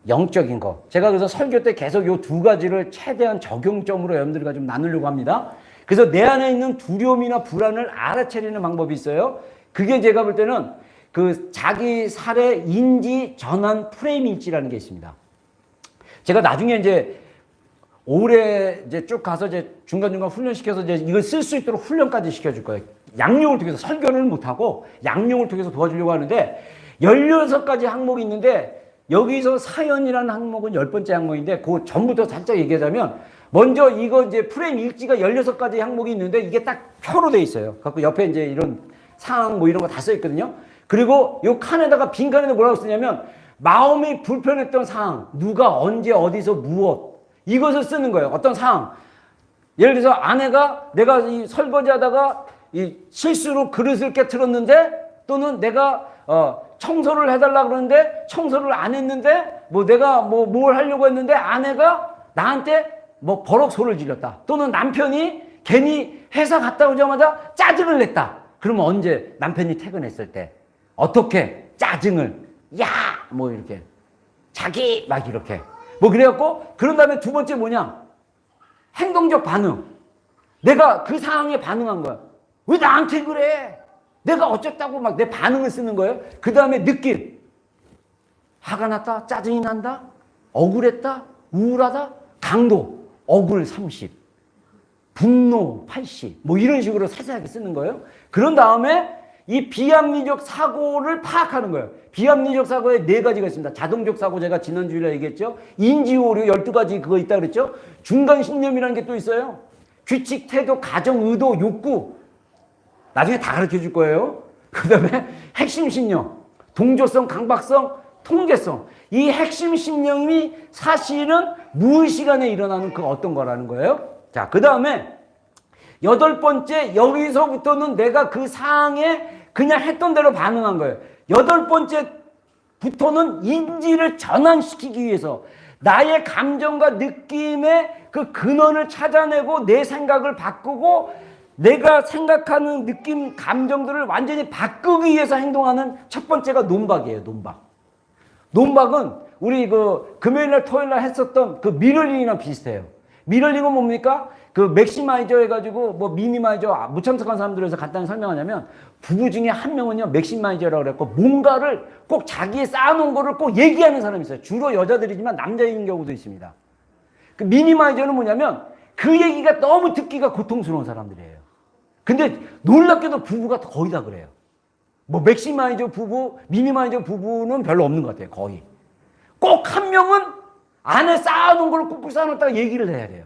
영적인 거. 제가 그래서 설교 때 계속 이 두 가지를 최대한 적용점으로 여러분들과 좀 나누려고 합니다. 그래서 내 안에 있는 두려움이나 불안을 알아차리는 방법이 있어요. 그게 제가 볼 때는 그 자기 사례 인지 전환 프레임일지라는 게 있습니다. 제가 나중에 이제 올해 이제 쭉 가서 이제 중간중간 훈련시켜서 이제 이걸 쓸 수 있도록 훈련까지 시켜줄 거예요. 양용을 통해서 설교는 못하고 양용을 통해서 도와주려고 하는데 16가지 항목이 있는데 여기서 사연이라는 항목은 10번째 항목인데 그 전부터 살짝 얘기하자면 먼저 이거 이제 프레임 일지가 16가지 항목이 있는데 이게 딱 표로 돼 있어요. 갖고 옆에 이제 이런 상황 뭐 이런 거 다 써 있거든요. 그리고 요 칸에다가 빈 칸에다 뭐라고 쓰냐면 마음이 불편했던 상황, 누가 언제 어디서 무엇 이것을 쓰는 거예요. 어떤 상황. 예를 들어서 아내가 내가 이 설거지 하다가 이 실수로 그릇을 깨트렸는데 또는 내가 청소를 해달라 그러는데 청소를 안 했는데 뭐 내가 뭘 하려고 했는데 아내가 나한테 뭐 버럭 소리를 질렀다. 또는 남편이 괜히 회사 갔다 오자마자 짜증을 냈다. 그러면 언제 남편이 퇴근했을 때 어떻게 짜증을 뭐 이렇게 자기 막 이렇게 뭐 그래갖고 그런 다음에 두 번째 뭐냐 행동적 반응. 내가 그 상황에 반응한 거야. 왜 나한테 그래? 내가 어쨌다고 막 내 반응을 쓰는 거예요. 그 다음에 느낌. 화가 났다, 짜증이 난다, 억울했다, 우울하다, 강도 억울 30, 분노 80, 뭐 이런 식으로 세세하게 쓰는 거예요. 그런 다음에 이 비합리적 사고를 파악하는 거예요. 비합리적 사고에 4가지가 있습니다. 자동적 사고 제가 지난주에 얘기했죠. 인지오류 12가지 그거 있다 그랬죠. 중간 신념이라는 게 또 있어요. 규칙, 태도, 가정, 의도, 욕구. 나중에 다 가르쳐 줄 거예요. 그 다음에 핵심 신념, 동조성, 강박성, 통제성. 이 핵심 신념이 사실은 무의식간에 일어나는 그 어떤 거라는 거예요. 자, 그 다음에 8번째, 여기서부터는 내가 그 상황에 그냥 했던 대로 반응한 거예요. 8번째부터는 인지를 전환시키기 위해서 나의 감정과 느낌의 그 근원을 찾아내고 내 생각을 바꾸고 내가 생각하는 느낌, 감정들을 완전히 바꾸기 위해서 행동하는 첫 번째가 논박이에요, 논박. 논박은 우리 그 금요일날, 토요일날 했었던 그 미러링이랑 비슷해요. 미러링은 뭡니까? 그 맥시마이저 해가지고 뭐 미니마이저 못 참석한 사람들에서 간단히 설명하냐면 부부 중에 한 명은요 맥시마이저라고 그랬고 뭔가를 꼭 자기의 쌓아놓은 거를 꼭 얘기하는 사람이 있어요. 주로 여자들이지만 남자인 경우도 있습니다. 그 미니마이저는 뭐냐면 그 얘기가 너무 듣기가 고통스러운 사람들이에요. 근데 놀랍게도 부부가 거의 다 그래요. 뭐 맥시마이저 부부, 미니마이저 부부는 별로 없는 것 같아요. 거의. 꼭 한 명은 안에 쌓아놓은 걸 꾹꾹 쌓아놓다가 얘기를 해야 돼요.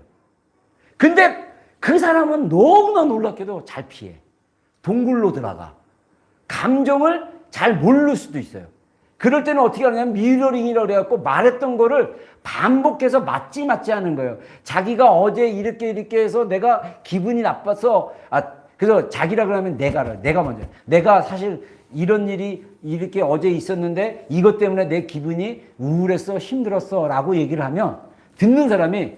근데 그 사람은 너무나 놀랍게도 잘 피해. 동굴로 들어가. 감정을 잘 모를 수도 있어요. 그럴 때는 어떻게 하냐면 미러링이라고 그래갖고 말했던 거를 반복해서 맞지 하는 거예요. 자기가 어제 이렇게 해서 내가 기분이 나빠서 그래서 자기라 그러면 내가 먼저. 내가 사실 이런 일이 이렇게 어제 있었는데 이것 때문에 내 기분이 우울했어, 힘들었어 라고 얘기를 하면 듣는 사람이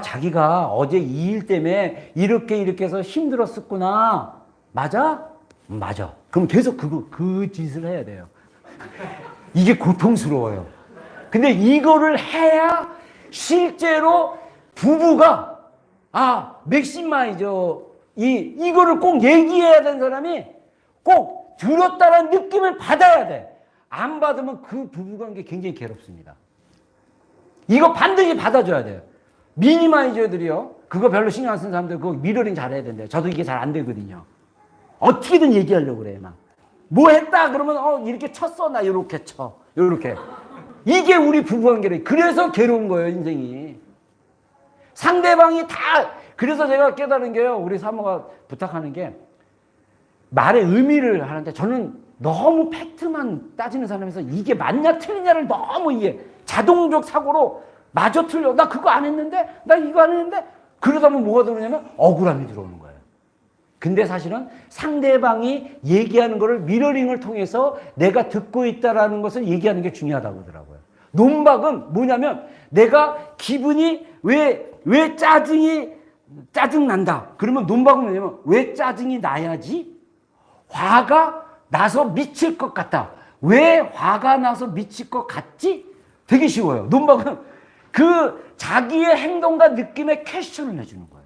자기가 어제 이 일 때문에 이렇게 해서 힘들었었구나. 맞아? 맞아. 그럼 계속 그 짓을 해야 돼요. 이게 고통스러워요. 근데 이거를 해야 실제로 부부가 맥시마이저 이거를 꼭 얘기해야 되는 사람이 꼭 들었다는 느낌을 받아야 돼. 안 받으면 그 부부관계 굉장히 괴롭습니다. 이거 반드시 받아줘야 돼요. 미니마이저들이요. 그거 별로 신경 안 쓰는 사람들 그거 미러링 잘해야 된대요. 저도 이게 잘 안 되거든요. 어떻게든 얘기하려고 그래요. 막. 뭐 했다 그러면 이렇게 쳤어. 나 이렇게 쳐. 이렇게. 이게 우리 부부관계래. 그래서 괴로운 거예요. 인생이. 상대방이 다 그래서 제가 깨달은 게요. 우리 사모가 부탁하는 게 말의 의미를 하는데 저는 너무 팩트만 따지는 사람에서 이게 맞냐 틀리냐를 너무 이게 자동적 사고로 마저 틀려. 나 그거 안 했는데 나 이거 안 했는데 그러다 보면 뭐가 들어오냐면 억울함이 들어오는 거예요. 근데 사실은 상대방이 얘기하는 거를 미러링을 통해서 내가 듣고 있다라는 것을 얘기하는 게 중요하다고 하더라고요. 논박은 뭐냐면 내가 기분이 왜 짜증 난다. 그러면 논박은 뭐냐면 왜 짜증이 나야지 화가 나서 미칠 것 같다. 왜 화가 나서 미칠 것 같지? 되게 쉬워요. 논박은 그 자기의 행동과 느낌에 퀘스천을 해주는 거예요.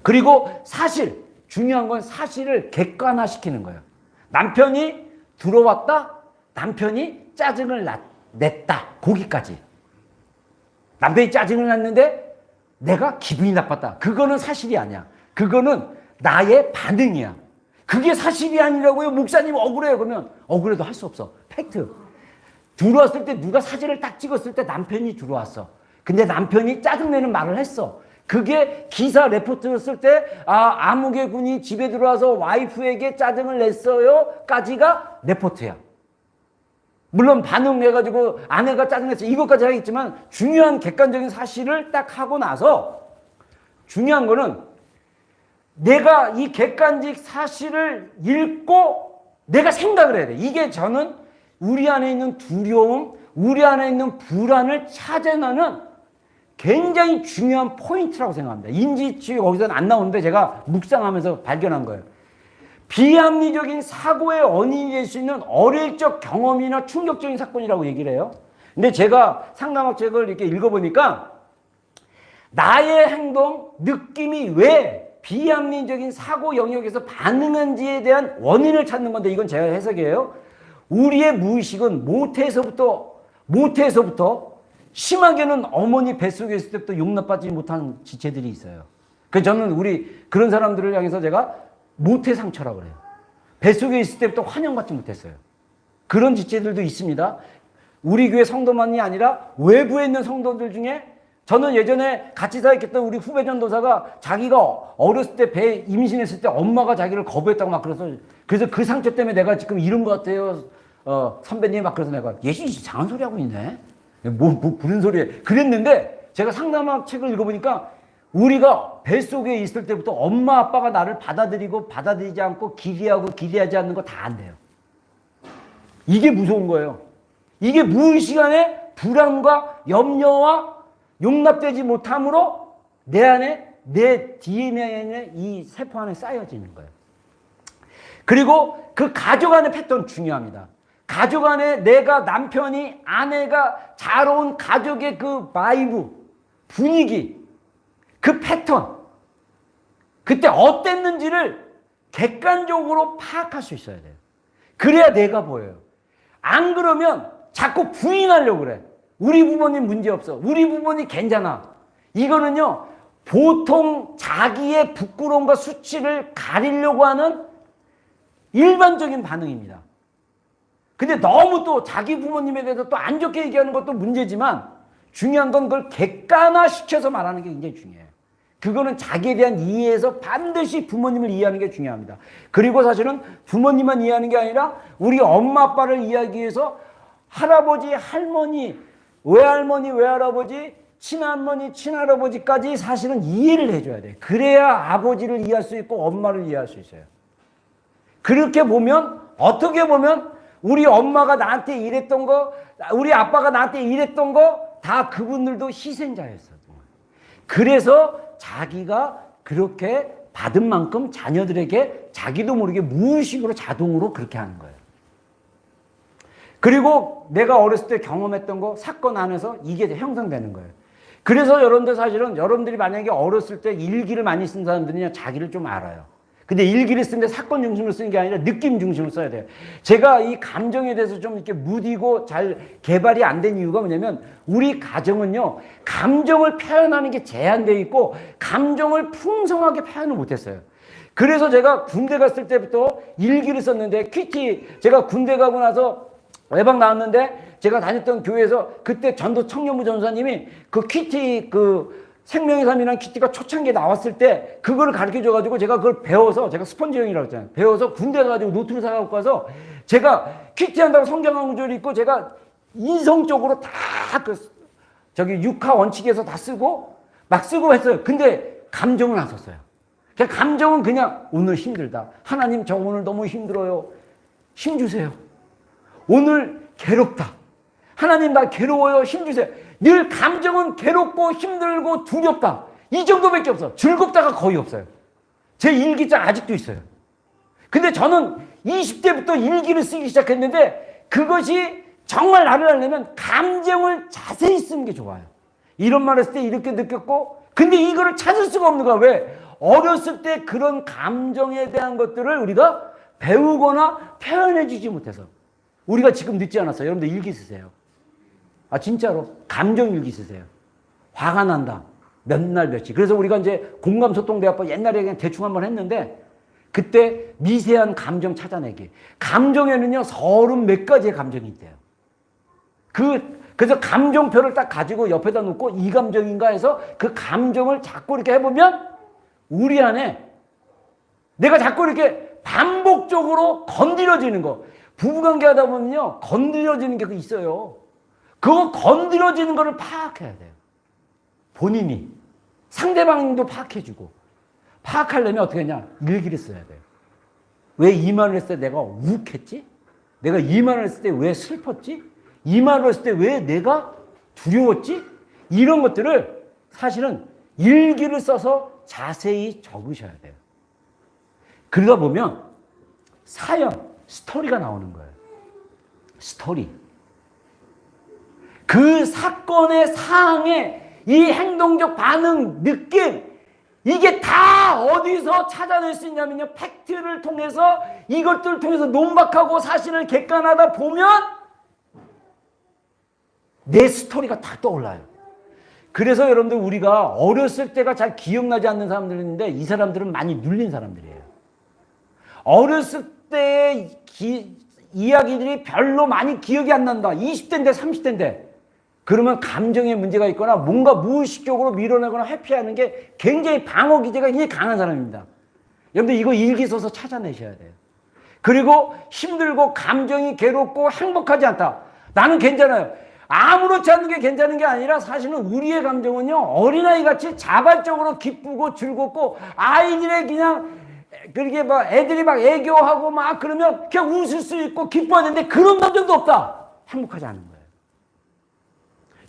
그리고 사실, 중요한 건 사실을 객관화시키는 거예요. 남편이 들어왔다, 남편이 짜증을 냈다, 거기까지. 남편이 짜증을 냈는데 내가 기분이 나빴다. 그거는 사실이 아니야. 그거는 나의 반응이야. 그게 사실이 아니라고요. 목사님 억울해요. 그러면 억울해도 할 수 없어. 팩트. 들어왔을 때 누가 사진을 딱 찍었을 때 남편이 들어왔어. 근데 남편이 짜증내는 말을 했어. 그게 기사 레포트를 쓸 때 아무개 군이 집에 들어와서 와이프에게 짜증을 냈어요 까지가 레포트야. 물론 반응해가지고 아내가 짜증냈어 이것까지 하겠지만 중요한 객관적인 사실을 딱 하고 나서 중요한 거는 내가 이 객관적 사실을 읽고 내가 생각을 해야 돼. 이게 저는 우리 안에 있는 두려움, 우리 안에 있는 불안을 찾아내는 굉장히 중요한 포인트라고 생각합니다. 인지치유 거기서는 안 나오는데 제가 묵상하면서 발견한 거예요. 비합리적인 사고의 원인이 될 수 있는 어릴 적 경험이나 충격적인 사건이라고 얘기를 해요. 근데 제가 상담학 책을 이렇게 읽어보니까 나의 행동, 느낌이 왜 비합리적인 사고 영역에서 반응한지에 대한 원인을 찾는 건데 이건 제가 해석이에요. 우리의 무의식은 모태에서부터 심하게는 어머니 뱃속에 있을 때부터 용납받지 못한 지체들이 있어요. 그래서 저는 우리 그런 사람들을 향해서 제가 모태 상처라고 그래요. 뱃속에 있을 때부터 환영받지 못했어요. 그런 지체들도 있습니다. 우리 교회 성도만이 아니라 외부에 있는 성도들 중에 저는 예전에 같이 사역했던 우리 후배 전도사가 자기가 어렸을 때 배 임신했을 때 엄마가 자기를 거부했다고 막 그래서 그 상처 때문에 내가 지금 이런 것 같아요. 선배님 막 그래서 내가 예수 이상한 소리 하고 있네. 무슨 소리에 그랬는데 제가 상담학 책을 읽어보니까 우리가 뱃속에 있을 때부터 엄마 아빠가 나를 받아들이고 받아들이지 않고 기대하고 기대하지 않는 거 다 안 돼요. 이게 무서운 거예요. 이게 무의식 안에 불안과 염려와 용납되지 못함으로 내 안에 내 DNA에 이 세포 안에 쌓여지는 거예요. 그리고 그 가족 안의 패턴 중요합니다. 가족 안에 내가 남편이 아내가 잘 온 가족의 그 바이브 분위기 그 패턴 그때 어땠는지를 객관적으로 파악할 수 있어야 돼요. 그래야 내가 보여요. 안 그러면 자꾸 부인하려고 그래. 우리 부모님 문제없어. 우리 부모님 괜찮아. 이거는요 보통 자기의 부끄러움과 수치를 가리려고 하는 일반적인 반응입니다. 근데 너무 또 자기 부모님에 대해서 또 안 좋게 얘기하는 것도 문제지만 중요한 건 그걸 객관화시켜서 말하는 게 굉장히 중요해요. 그거는 자기에 대한 이해에서 반드시 부모님을 이해하는 게 중요합니다. 그리고 사실은 부모님만 이해하는 게 아니라 우리 엄마 아빠를 이해하기 위해서 할아버지, 할머니, 외할머니, 외할아버지, 친할머니, 친할아버지까지 사실은 이해를 해줘야 돼요. 그래야 아버지를 이해할 수 있고 엄마를 이해할 수 있어요. 그렇게 보면 어떻게 보면 우리 엄마가 나한테 이랬던 거, 우리 아빠가 나한테 이랬던 거 다 그분들도 희생자였어요. 그래서 자기가 그렇게 받은 만큼 자녀들에게 자기도 모르게 무의식으로 자동으로 그렇게 하는 거예요. 그리고 내가 어렸을 때 경험했던 거 사건 안에서 이게 형성되는 거예요. 그래서 여러분들 사실은 여러분들이 만약에 어렸을 때 일기를 많이 쓴 사람들은요 자기를 좀 알아요. 근데 일기를 쓰는데 사건 중심으로 쓰는 게 아니라 느낌 중심으로 써야 돼요. 제가 이 감정에 대해서 좀 이렇게 무디고 잘 개발이 안 된 이유가 뭐냐면 우리 가정은요, 감정을 표현하는 게 제한되어 있고 감정을 풍성하게 표현을 못했어요. 그래서 제가 군대 갔을 때부터 일기를 썼는데 제가 군대 가고 나서 외박 나왔는데 제가 다녔던 교회에서 그때 전도 청년부 전사님이 생명의 삶이라는 키티가 초창기에 나왔을 때 그거를 가르쳐 줘가지고 제가 그걸 배워서, 제가 스펀지형이라고 했잖아요. 배워서 군대 가가지고 노트를 사갖고 가서 제가 키티 한다고 성경 한 구절 읽고 제가 이성적으로 다 육하 원칙에서 다 쓰고 막 쓰고 했어요. 근데 감정은 안 썼어요. 그냥 감정은 그냥 오늘 힘들다. 하나님 저 오늘 너무 힘들어요. 힘 주세요. 오늘 괴롭다. 하나님 나 괴로워요. 힘 주세요. 늘 감정은 괴롭고 힘들고 두렵다. 이 정도밖에 없어. 즐겁다가 거의 없어요. 제 일기장 아직도 있어요. 근데 저는 20대부터 일기를 쓰기 시작했는데 그것이 정말 나를 알려면 감정을 자세히 쓰는 게 좋아요. 이런 말 했을 때 이렇게 느꼈고, 근데 이거를 찾을 수가 없는 거야. 왜? 어렸을 때 그런 감정에 대한 것들을 우리가 배우거나 표현해 주지 못해서. 우리가 지금 늦지 않았어요. 여러분들 일기 쓰세요. 아, 진짜로. 감정 일기 쓰세요. 화가 난다. 몇 날 며칠. 그래서 우리가 이제 공감소통대화법 옛날에 그냥 대충 한번 했는데 그때 미세한 감정 찾아내기. 감정에는요, 30몇 가지의 감정이 있대요. 그래서 감정표를 딱 가지고 옆에다 놓고 이 감정인가 해서 그 감정을 자꾸 이렇게 해보면 우리 안에 내가 자꾸 이렇게 반복적으로 건드려지는 거. 부부관계 하다 보면요, 건드려지는 게 있어요. 그거 건드려지는 거를 파악해야 돼요. 본인이. 상대방도 파악해주고. 파악하려면 어떻게 하냐? 일기를 써야 돼요. 왜 이 말을 했을 때 내가 욱했지? 내가 이 말을 했을 때 왜 슬펐지? 이 말을 했을 때 왜 내가 두려웠지? 이런 것들을 사실은 일기를 써서 자세히 적으셔야 돼요. 그러다 보면 스토리가 나오는 거예요. 스토리. 그 사건의 사항에 이 행동적 반응, 느낌, 이게 다 어디서 찾아낼 수 있냐면요, 팩트를 통해서, 이것들을 통해서 논박하고 사실을 객관하다 보면 내 스토리가 다 떠올라요. 그래서 여러분들 우리가 어렸을 때가 잘 기억나지 않는 사람들이 있는데 이 사람들은 많이 눌린 사람들이에요. 어렸을 때의 이야기들이 별로 많이 기억이 안 난다. 20대인데 30대인데 그러면 감정에 문제가 있거나 뭔가 무의식적으로 밀어내거나 회피하는 게 굉장히 방어 기제가 굉장히 강한 사람입니다. 여러분들 이거 일기 써서 찾아내셔야 돼요. 그리고 힘들고 감정이 괴롭고 행복하지 않다. 나는 괜찮아요. 아무렇지 않은 게 괜찮은 게 아니라 사실은 우리의 감정은요, 어린아이같이 자발적으로 기쁘고 즐겁고 아이들의 그냥 그렇게 막 애들이 막 애교하고 막 그러면 그냥 웃을 수 있고 기뻐하는데 그런 감정도 없다. 행복하지 않은 거예요.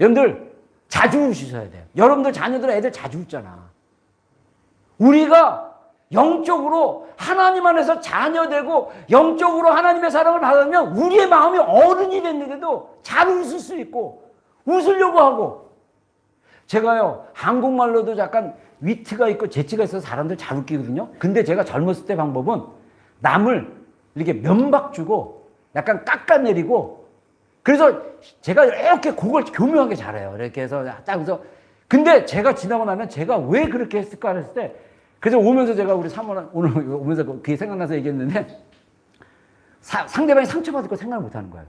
여러분들 자주 웃으셔야 돼요. 여러분들 자녀들 애들 자주 웃잖아. 우리가 영적으로 하나님 안에서 자녀되고 영적으로 하나님의 사랑을 받으면 우리의 마음이 어른이 됐는데도 잘 웃을 수 있고 웃으려고 하고. 제가요, 한국말로도 약간 위트가 있고 재치가 있어서 사람들 잘 웃기거든요. 근데 제가 젊었을 때 방법은 남을 이렇게 면박 주고 약간 깎아내리고, 그래서 제가 이렇게 그걸 교묘하게 잘해요. 이렇게 해서 딱 그래서, 근데 제가 지나고 나면 제가 왜 그렇게 했을까 했을 때, 그래서 오면서 제가 우리 사모랑 오늘 오면서 그게 생각나서 얘기했는데 상대방이 상처받을 거 생각을 못 하는 거예요.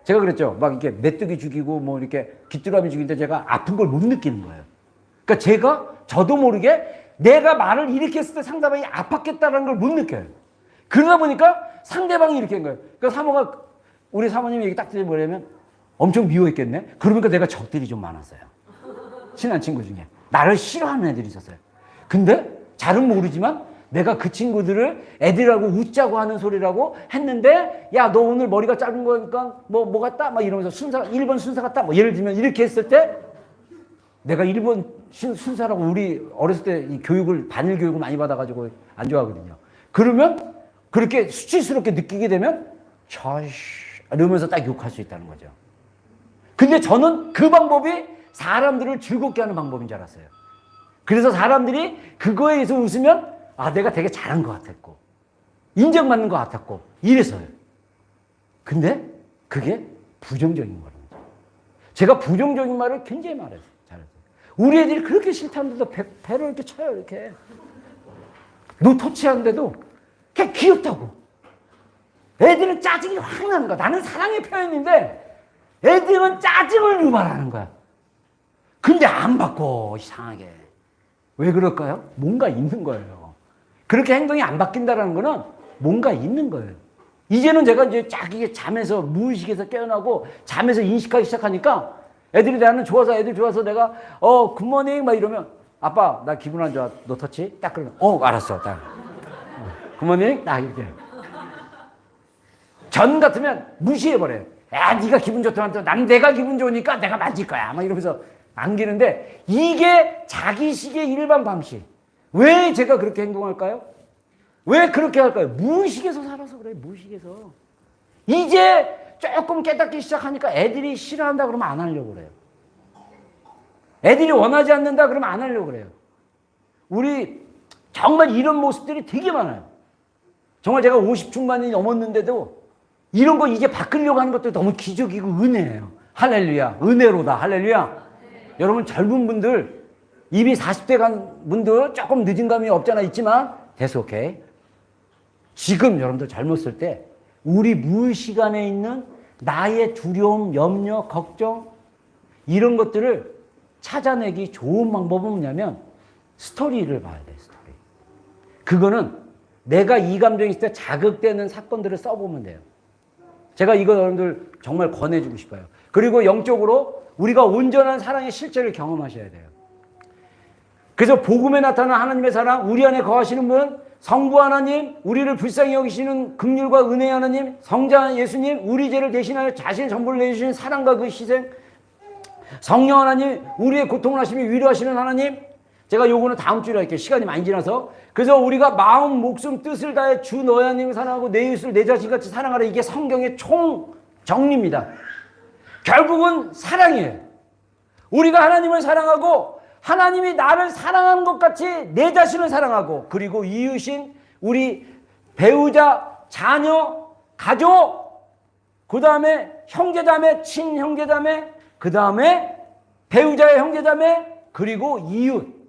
제가 그랬죠. 막 이렇게 메뚜기 죽이고 뭐 이렇게 귀뚜라미 죽이는데 제가 아픈 걸 못 느끼는 거예요. 그러니까 제가 저도 모르게 내가 말을 이렇게 했을 때 상대방이 아팠겠다는 걸 못 느껴요. 그러다 보니까 상대방이 이렇게 한 거예요. 그러니까 우리 사모님이 얘기 딱 들으면 뭐냐면 엄청 미워했겠네. 그러니까 내가 적들이 좀 많았어요. 친한 친구 중에. 나를 싫어하는 애들이 있었어요. 근데 잘은 모르지만 내가 그 친구들을 애들하고 웃자고 하는 소리라고 했는데, 야, 너 오늘 머리가 짧은 거니까 뭐 같다? 막 이러면서 1번 순사 같다? 뭐 예를 들면 이렇게 했을 때 내가 1번 순사라고 우리 어렸을 때 이 반일 교육을 많이 받아가지고 안 좋아하거든요. 그러면 그렇게 수치스럽게 느끼게 되면 이러면서 딱 욕할 수 있다는 거죠. 근데 저는 그 방법이 사람들을 즐겁게 하는 방법인 줄 알았어요. 그래서 사람들이 그거에 의해서 웃으면 내가 되게 잘한 것 같았고, 인정받는 것 같았고, 이래서요. 근데 그게 부정적인 거라는 거죠. 제가 부정적인 말을 굉장히 잘했어요. 우리 애들이 그렇게 싫다는데도 배를 이렇게 쳐요, 이렇게. 너 터치하는데도 그게 귀엽다고. 애들은 짜증이 확 나는 거야. 나는 사랑의 표현인데 애들은 짜증을 유발하는 거야. 근데 안 바꿔, 이상하게. 왜 그럴까요? 뭔가 있는 거예요. 그렇게 행동이 안 바뀐다는 거는 뭔가 있는 거예요. 이제는 제가 이제 자기가 잠에서, 무의식에서 깨어나고 잠에서 인식하기 시작하니까 애들이 나는 좋아서, 애들 좋아서 내가, 굿모닝 막 이러면, 아빠, 나 기분 안 좋아. 너 터치? 딱 그러면, 알았어. 딱. 굿모닝? 딱 이렇게. 전 같으면 무시해버려요. 네가 기분 좋다면 난 내가 기분 좋으니까 내가 만질 거야. 막 이러면서 안기는데, 이게 자기식의 일반 방식. 왜 제가 그렇게 행동할까요? 왜 그렇게 할까요? 무의식에서 살아서 그래요. 무의식에서. 이제 조금 깨닫기 시작하니까 애들이 싫어한다 그러면 안 하려고 그래요. 애들이 원하지 않는다 그러면 안 하려고 그래요. 우리 정말 이런 모습들이 되게 많아요. 정말 제가 50 중반이 넘었는데도 이런 거 이제 바꾸려고 하는 것도 너무 기적이고 은혜예요. 할렐루야. 은혜로다. 할렐루야. 여러분 젊은 분들, 이미 40대 간 분들 조금 늦은 감이 없잖아 있지만 됐어, 오케이. 지금 여러분들 젊었을 때 우리 무의식 안에 있는 나의 두려움, 염려, 걱정 이런 것들을 찾아내기 좋은 방법은 뭐냐면 스토리를 봐야 돼. 스토리. 그거는 내가 이 감정이 있을 때 자극되는 사건들을 써보면 돼요. 제가 이거 여러분들 정말 권해주고 싶어요. 그리고 영적으로 우리가 온전한 사랑의 실제를 경험하셔야 돼요. 그래서 복음에 나타난 하나님의 사랑, 우리 안에 거하시는 분, 성부 하나님, 우리를 불쌍히 여기시는 긍휼과 은혜의 하나님, 성자 예수님, 우리 죄를 대신하여 자신의 전부를 내주시는 사랑과 그 희생, 성령 하나님, 우리의 고통을 하시며 위로하시는 하나님. 제가 요거는 다음 주에 할게요. 시간이 많이 지나서. 그래서 우리가 마음, 목숨, 뜻을 다해 주 너의 하나님을 사랑하고 내 이웃을 내 자신같이 사랑하라. 이게 성경의 총 정리입니다. 결국은 사랑이에요. 우리가 하나님을 사랑하고 하나님이 나를 사랑하는 것 같이 내 자신을 사랑하고, 그리고 이웃인 우리 배우자, 자녀, 가족, 그 다음에 형제자매, 친형제자매, 그 다음에 배우자의 형제자매, 그리고 이웃.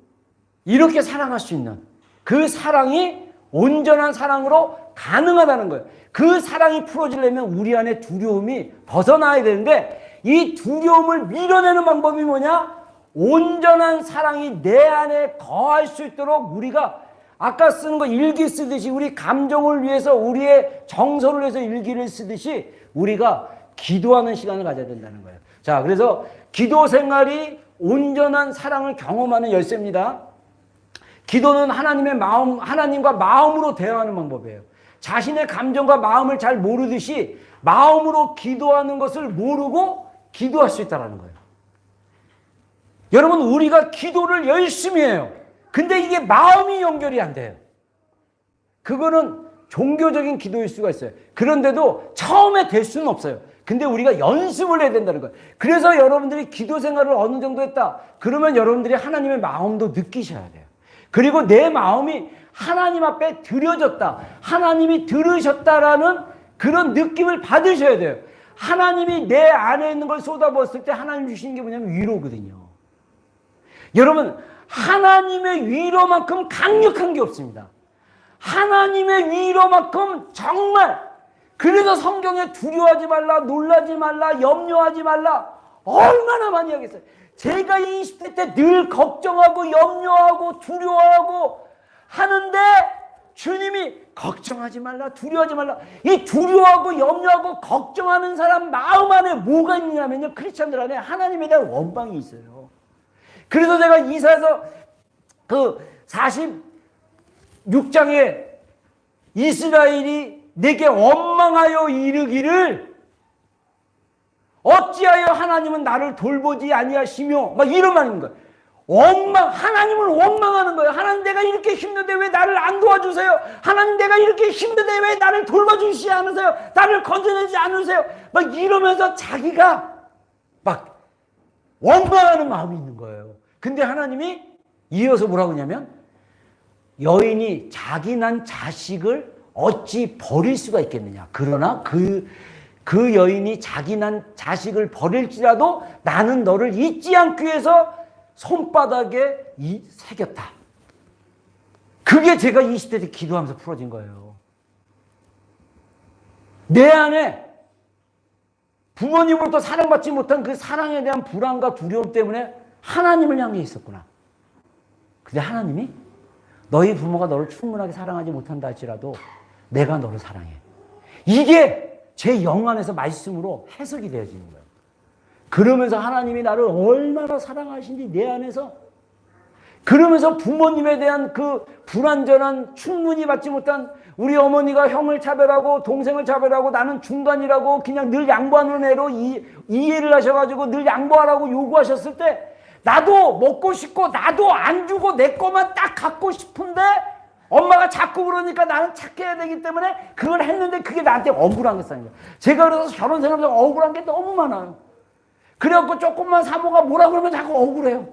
이렇게 사랑할 수 있는 그 사랑이 온전한 사랑으로 가능하다는 거예요. 그 사랑이 풀어지려면 우리 안에 두려움이 벗어나야 되는데, 이 두려움을 밀어내는 방법이 뭐냐? 온전한 사랑이 내 안에 거할 수 있도록 우리가 아까 쓰는 거 일기 쓰듯이, 우리 감정을 위해서, 우리의 정서를 위해서 일기를 쓰듯이 우리가 기도하는 시간을 가져야 된다는 거예요. 자, 그래서 기도 생활이 온전한 사랑을 경험하는 열쇠입니다. 기도는 하나님의 마음, 하나님과 마음으로 대화하는 방법이에요. 자신의 감정과 마음을 잘 모르듯이 마음으로 기도하는 것을 모르고 기도할 수 있다는 거예요. 여러분, 우리가 기도를 열심히 해요. 근데 이게 마음이 연결이 안 돼요. 그거는 종교적인 기도일 수가 있어요. 그런데도 처음에 될 수는 없어요. 근데 우리가 연습을 해야 된다는 거예요. 그래서 여러분들이 기도 생활을 어느 정도 했다, 그러면 여러분들이 하나님의 마음도 느끼셔야 돼요. 그리고 내 마음이 하나님 앞에 드려졌다, 하나님이 들으셨다라는 그런 느낌을 받으셔야 돼요. 하나님이 내 안에 있는 걸 쏟아부었을 때 하나님 주시는 게 뭐냐면 위로거든요. 여러분, 하나님의 위로만큼 강력한 게 없습니다. 하나님의 위로만큼 정말, 그래서 성경에 두려워하지 말라, 놀라지 말라, 염려하지 말라 얼마나 많이 하겠어요. 제가 20대 때 늘 걱정하고 염려하고 두려워하고 하는데 주님이 걱정하지 말라, 두려워하지 말라. 이 두려워하고 염려하고 걱정하는 사람 마음 안에 뭐가 있냐면요, 크리스찬들 안에 하나님에 대한 원망이 있어요. 그래서 제가 이사에서 그 46장에 이스라엘이 내게 원망하여 이르기를 어찌하여 하나님은 나를 돌보지 아니하시며, 막 이런 말인 거예요. 하나님을 원망하는 거예요. 하나님, 내가 이렇게 힘든데 왜 나를 안 도와주세요? 하나님, 내가 이렇게 힘든데 왜 나를 돌봐주시지 않으세요? 나를 건져내지 않으세요? 막 이러면서 자기가 막 원망하는 마음이 있는 거예요. 근데 하나님이 이어서 뭐라고 하냐면, 여인이 자기 난 자식을 어찌 버릴 수가 있겠느냐. 그러나 그 여인이 자기 난 자식을 버릴지라도 나는 너를 잊지 않기 위해서 손바닥에 새겼다. 그게 제가 20대 때 기도하면서 풀어진 거예요. 내 안에 부모님으로부터 사랑받지 못한 그 사랑에 대한 불안과 두려움 때문에 하나님을 향해 있었구나. 근데 하나님이 너희 부모가 너를 충분하게 사랑하지 못한다 할지라도 내가 너를 사랑해. 이게 제 영 안에서 말씀으로 해석이 되어지는 거예요. 그러면서 하나님이 나를 얼마나 사랑하신지 내 안에서, 그러면서 부모님에 대한 그 불완전한 충분히 받지 못한, 우리 어머니가 형을 차별하고 동생을 차별하고 나는 중간이라고 그냥 늘 양보하는 애로 이해를 하셔가지고 늘 양보하라고 요구하셨을 때 나도 먹고 싶고 나도 안 주고 내 것만 딱 갖고 싶은데 엄마가 자꾸 그러니까 나는 착해야 되기 때문에 그걸 했는데 그게 나한테 억울한 게 쌓인 거예요. 제가 그래서 결혼 생활하면서 억울한 게 너무 많아요. 그래갖고 조금만 사모가 뭐라 그러면 자꾸 억울해요.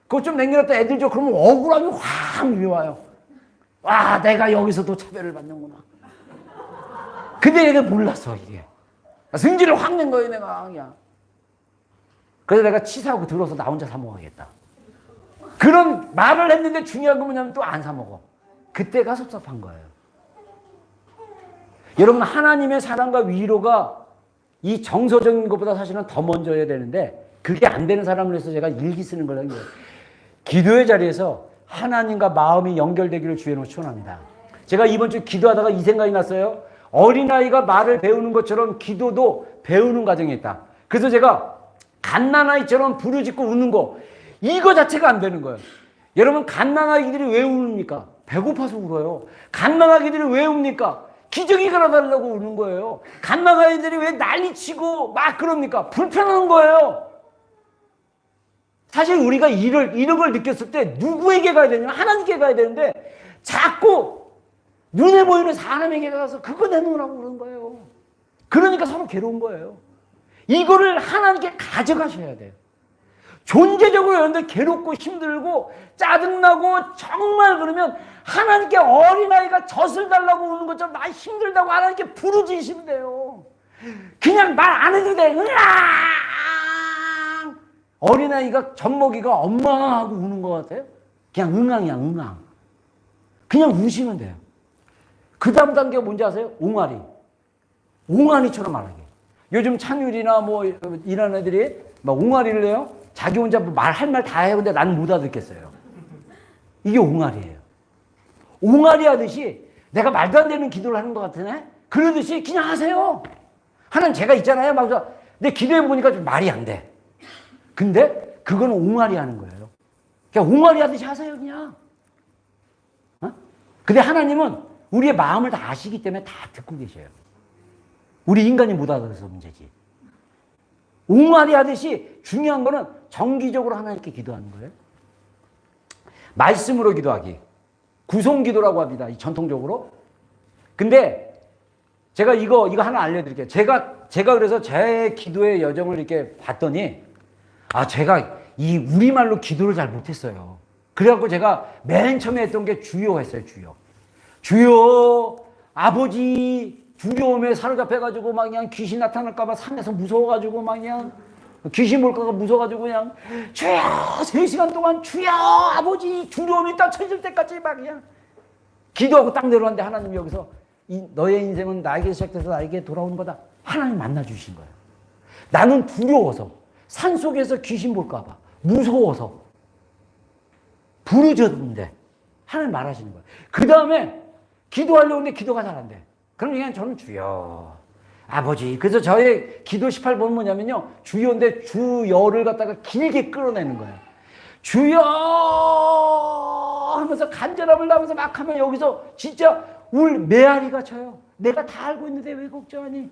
그거 좀 남겨놨다 애들 줘 그러면 억울함이 확 밀려와요. 와, 내가 여기서도 차별을 받는구나. 근데 얘가 몰랐어, 이게. 승질을 확 낸 거예요, 내가. 그냥. 그래서 내가 치사하고 들어서 나 혼자 사먹어야겠다. 그런 말을 했는데 중요한 건 뭐냐면 또 안 사먹어. 그때가 섭섭한 거예요. 여러분, 하나님의 사랑과 위로가 이 정서적인 것보다 사실은 더 먼저여야 되는데 그게 안 되는 사람을 해서 제가 일기 쓰는 거라는 거예요. 기도의 자리에서 하나님과 마음이 연결되기를 주의 이름으로 축원합니다. 제가 이번 주 기도하다가 이 생각이 났어요. 어린아이가 말을 배우는 것처럼 기도도 배우는 과정이 있다. 그래서 제가 갓난아이처럼 부르짖고 우는 거, 이거 자체가 안 되는 거예요. 여러분, 갓난아이들이 왜 우니까? 배고파서 울어요. 갓난아이들이 왜 웁니까? 기저귀 갈아달라고 우는 거예요. 갓난아이들이 왜 난리치고 막 그럽니까? 불편한 거예요. 사실 우리가 이런 걸 느꼈을 때 누구에게 가야 되냐면 하나님께 가야 되는데 자꾸 눈에 보이는 사람에게 가서 그거 내놓으라고 그러는 거예요. 그러니까 서로 괴로운 거예요. 이거를 하나님께 가져가셔야 돼요. 존재적으로 여러분들 괴롭고 힘들고 짜증나고 정말 그러면 하나님께 어린아이가 젖을 달라고 우는 것처럼 나 힘들다고 하나님께 부르짖으시면 돼요. 그냥 말 안 해도 돼. 으아! 어린아이가 젖먹이가 엄마 하고 우는 것 같아요? 그냥 응앙이야, 응앙. 그냥 우시면 돼요. 그 다음 단계가 뭔지 아세요? 옹알이. 옹알이처럼 말하게. 요즘 찬율이나 뭐 이런 애들이 막 옹알이를 해요. 자기 혼자 말할 말 다 해요. 근데 나는 못 알아듣겠어요. 이게 옹알이에요. 옹알이 하듯이 내가 말도 안 되는 기도를 하는 것 같으네? 그러듯이 그냥 하세요. 하나님 제가 있잖아요. 막 근데 기도해보니까 좀 말이 안 돼. 근데 그거는 옹알이 하는 거예요. 그냥 옹알이 하듯이 하세요, 그냥. 어? 근데 하나님은 우리의 마음을 다 아시기 때문에 다 듣고 계셔요. 우리 인간이 못 알아서 문제지. 옹알이 하듯이 중요한 거는 정기적으로 하나님께 기도하는 거예요. 말씀으로 기도하기. 구송 기도라고 합니다. 전통적으로. 근데 제가 이거 하나 알려드릴게요. 제가 그래서 제 기도의 여정을 이렇게 봤더니 제가 이 우리말로 기도를 잘 못했어요. 그래갖고 제가 맨 처음에 했던 게 주여 했어요. 주여 아버지 두려움에 사로잡혀가지고 막 그냥 귀신 나타날까봐 산에서 무서워가지고 막 그냥 귀신 볼까봐 무서워가지고 그냥 주여 3시간 동안 주여 아버지 두려움이 딱 쳐질 때까지 막 그냥 기도하고 딱 내려왔는데 하나님 여기서 너의 인생은 나에게 시작돼서 나에게 돌아오는 거다. 하나님 만나주신 거예요. 나는 두려워서 산속에서 귀신 볼까봐 무서워서 부르짖는데 하나님 말하시는 거예요. 그 다음에 기도하려고 하는데 기도가 잘 안 돼. 그럼 그냥 저는 주여 아버지. 그래서 저의 기도 18번은 뭐냐면요, 주여인데 주여를 갖다가 길게 끌어내는 거예요. 주여 하면서 간절함을 나면서 막 하면 여기서 진짜 메아리가 쳐요. 내가 다 알고 있는데 왜 걱정하니?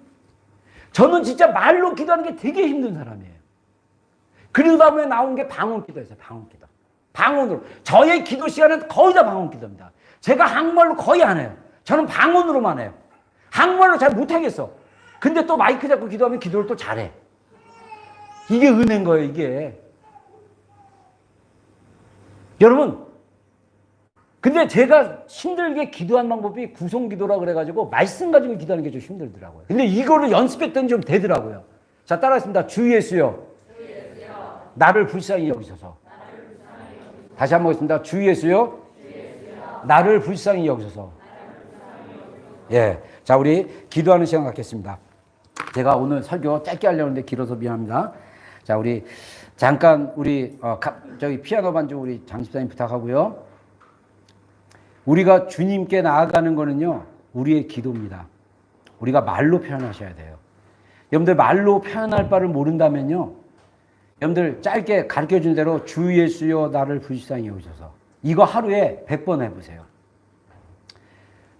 저는 진짜 말로 기도하는 게 되게 힘든 사람이에요. 그리고 다음에 나온 게 방언기도였어요. 방언기도. 방언으로. 저의 기도 시간은 거의 다 방언기도입니다. 제가 한국말로 거의 안 해요. 저는 방언으로만 해요. 한국말로 잘 못하겠어. 근데 또 마이크 잡고 기도하면 기도를 또 잘해. 이게 은혜인 거예요, 이게. 여러분, 근데 제가 힘들게 기도한 방법이 구송기도라 그래가지고 말씀 가지고 기도하는 게 좀 힘들더라고요. 근데 이거를 연습했더니 좀 되더라고요. 자, 따라하겠습니다. 주 예수여, 나를 불쌍히 여기소서. 다시 한번 하겠습니다. 주 예수여, 나를 불쌍히 여기소서. 예, 자, 우리 기도하는 시간 갖겠습니다. 제가 오늘 설교 짧게 하려고 했는데 길어서 미안합니다. 자, 우리 잠깐 우리 저기 피아노 반주 우리 장집사님 부탁하고요. 우리가 주님께 나아가는 거는요, 우리의 기도입니다. 우리가 말로 표현하셔야 돼요. 여러분들 말로 표현할 바를 모른다면요, 여러분들 짧게 가르쳐준 대로 주 예수여 나를 불쌍히 여기소서. 이거 하루에 100번 해보세요.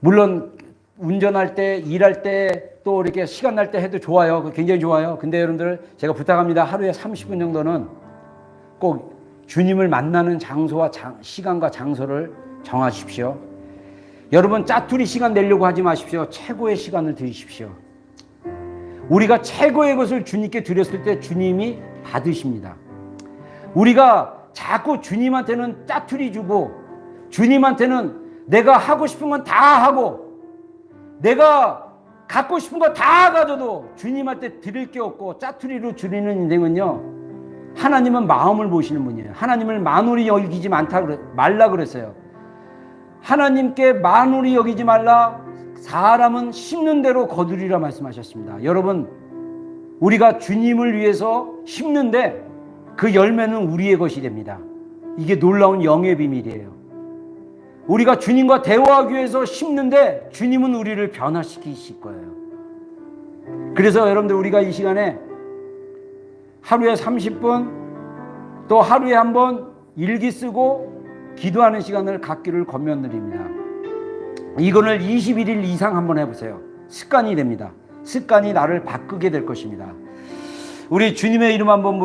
물론 운전할 때, 일할 때, 또 이렇게 시간 날 때 해도 좋아요. 굉장히 좋아요. 근데 여러분들 제가 부탁합니다. 하루에 30분 정도는 꼭 주님을 만나는 장소와 시간과 장소를 정하십시오. 여러분 짜투리 시간 내려고 하지 마십시오. 최고의 시간을 드리십시오. 우리가 최고의 것을 주님께 드렸을 때 주님이 받으십니다. 우리가 자꾸 주님한테는 짜투리 주고 주님한테는 내가 하고 싶은 건 다 하고 내가 갖고 싶은 거 다 가져도 주님한테 드릴 게 없고 짜투리로 줄이는 인생은요, 하나님은 마음을 보시는 분이에요. 하나님을 만홀히 여기지 말라 그랬어요. 하나님께 만홀히 여기지 말라. 사람은 심는 대로 거두리라 말씀하셨습니다. 여러분, 우리가 주님을 위해서 심는데 그 열매는 우리의 것이 됩니다. 이게 놀라운 영의 비밀이에요. 우리가 주님과 대화하기 위해서 심는데 주님은 우리를 변화시키실 거예요. 그래서 여러분들 우리가 이 시간에 하루에 30분 또 하루에 한 번 일기 쓰고 기도하는 시간을 갖기를 권면드립니다. 이거를 21일 이상 한번 해보세요. 습관이 됩니다. 습관이 나를 바꾸게 될 것입니다. 우리 주님의 이름 한번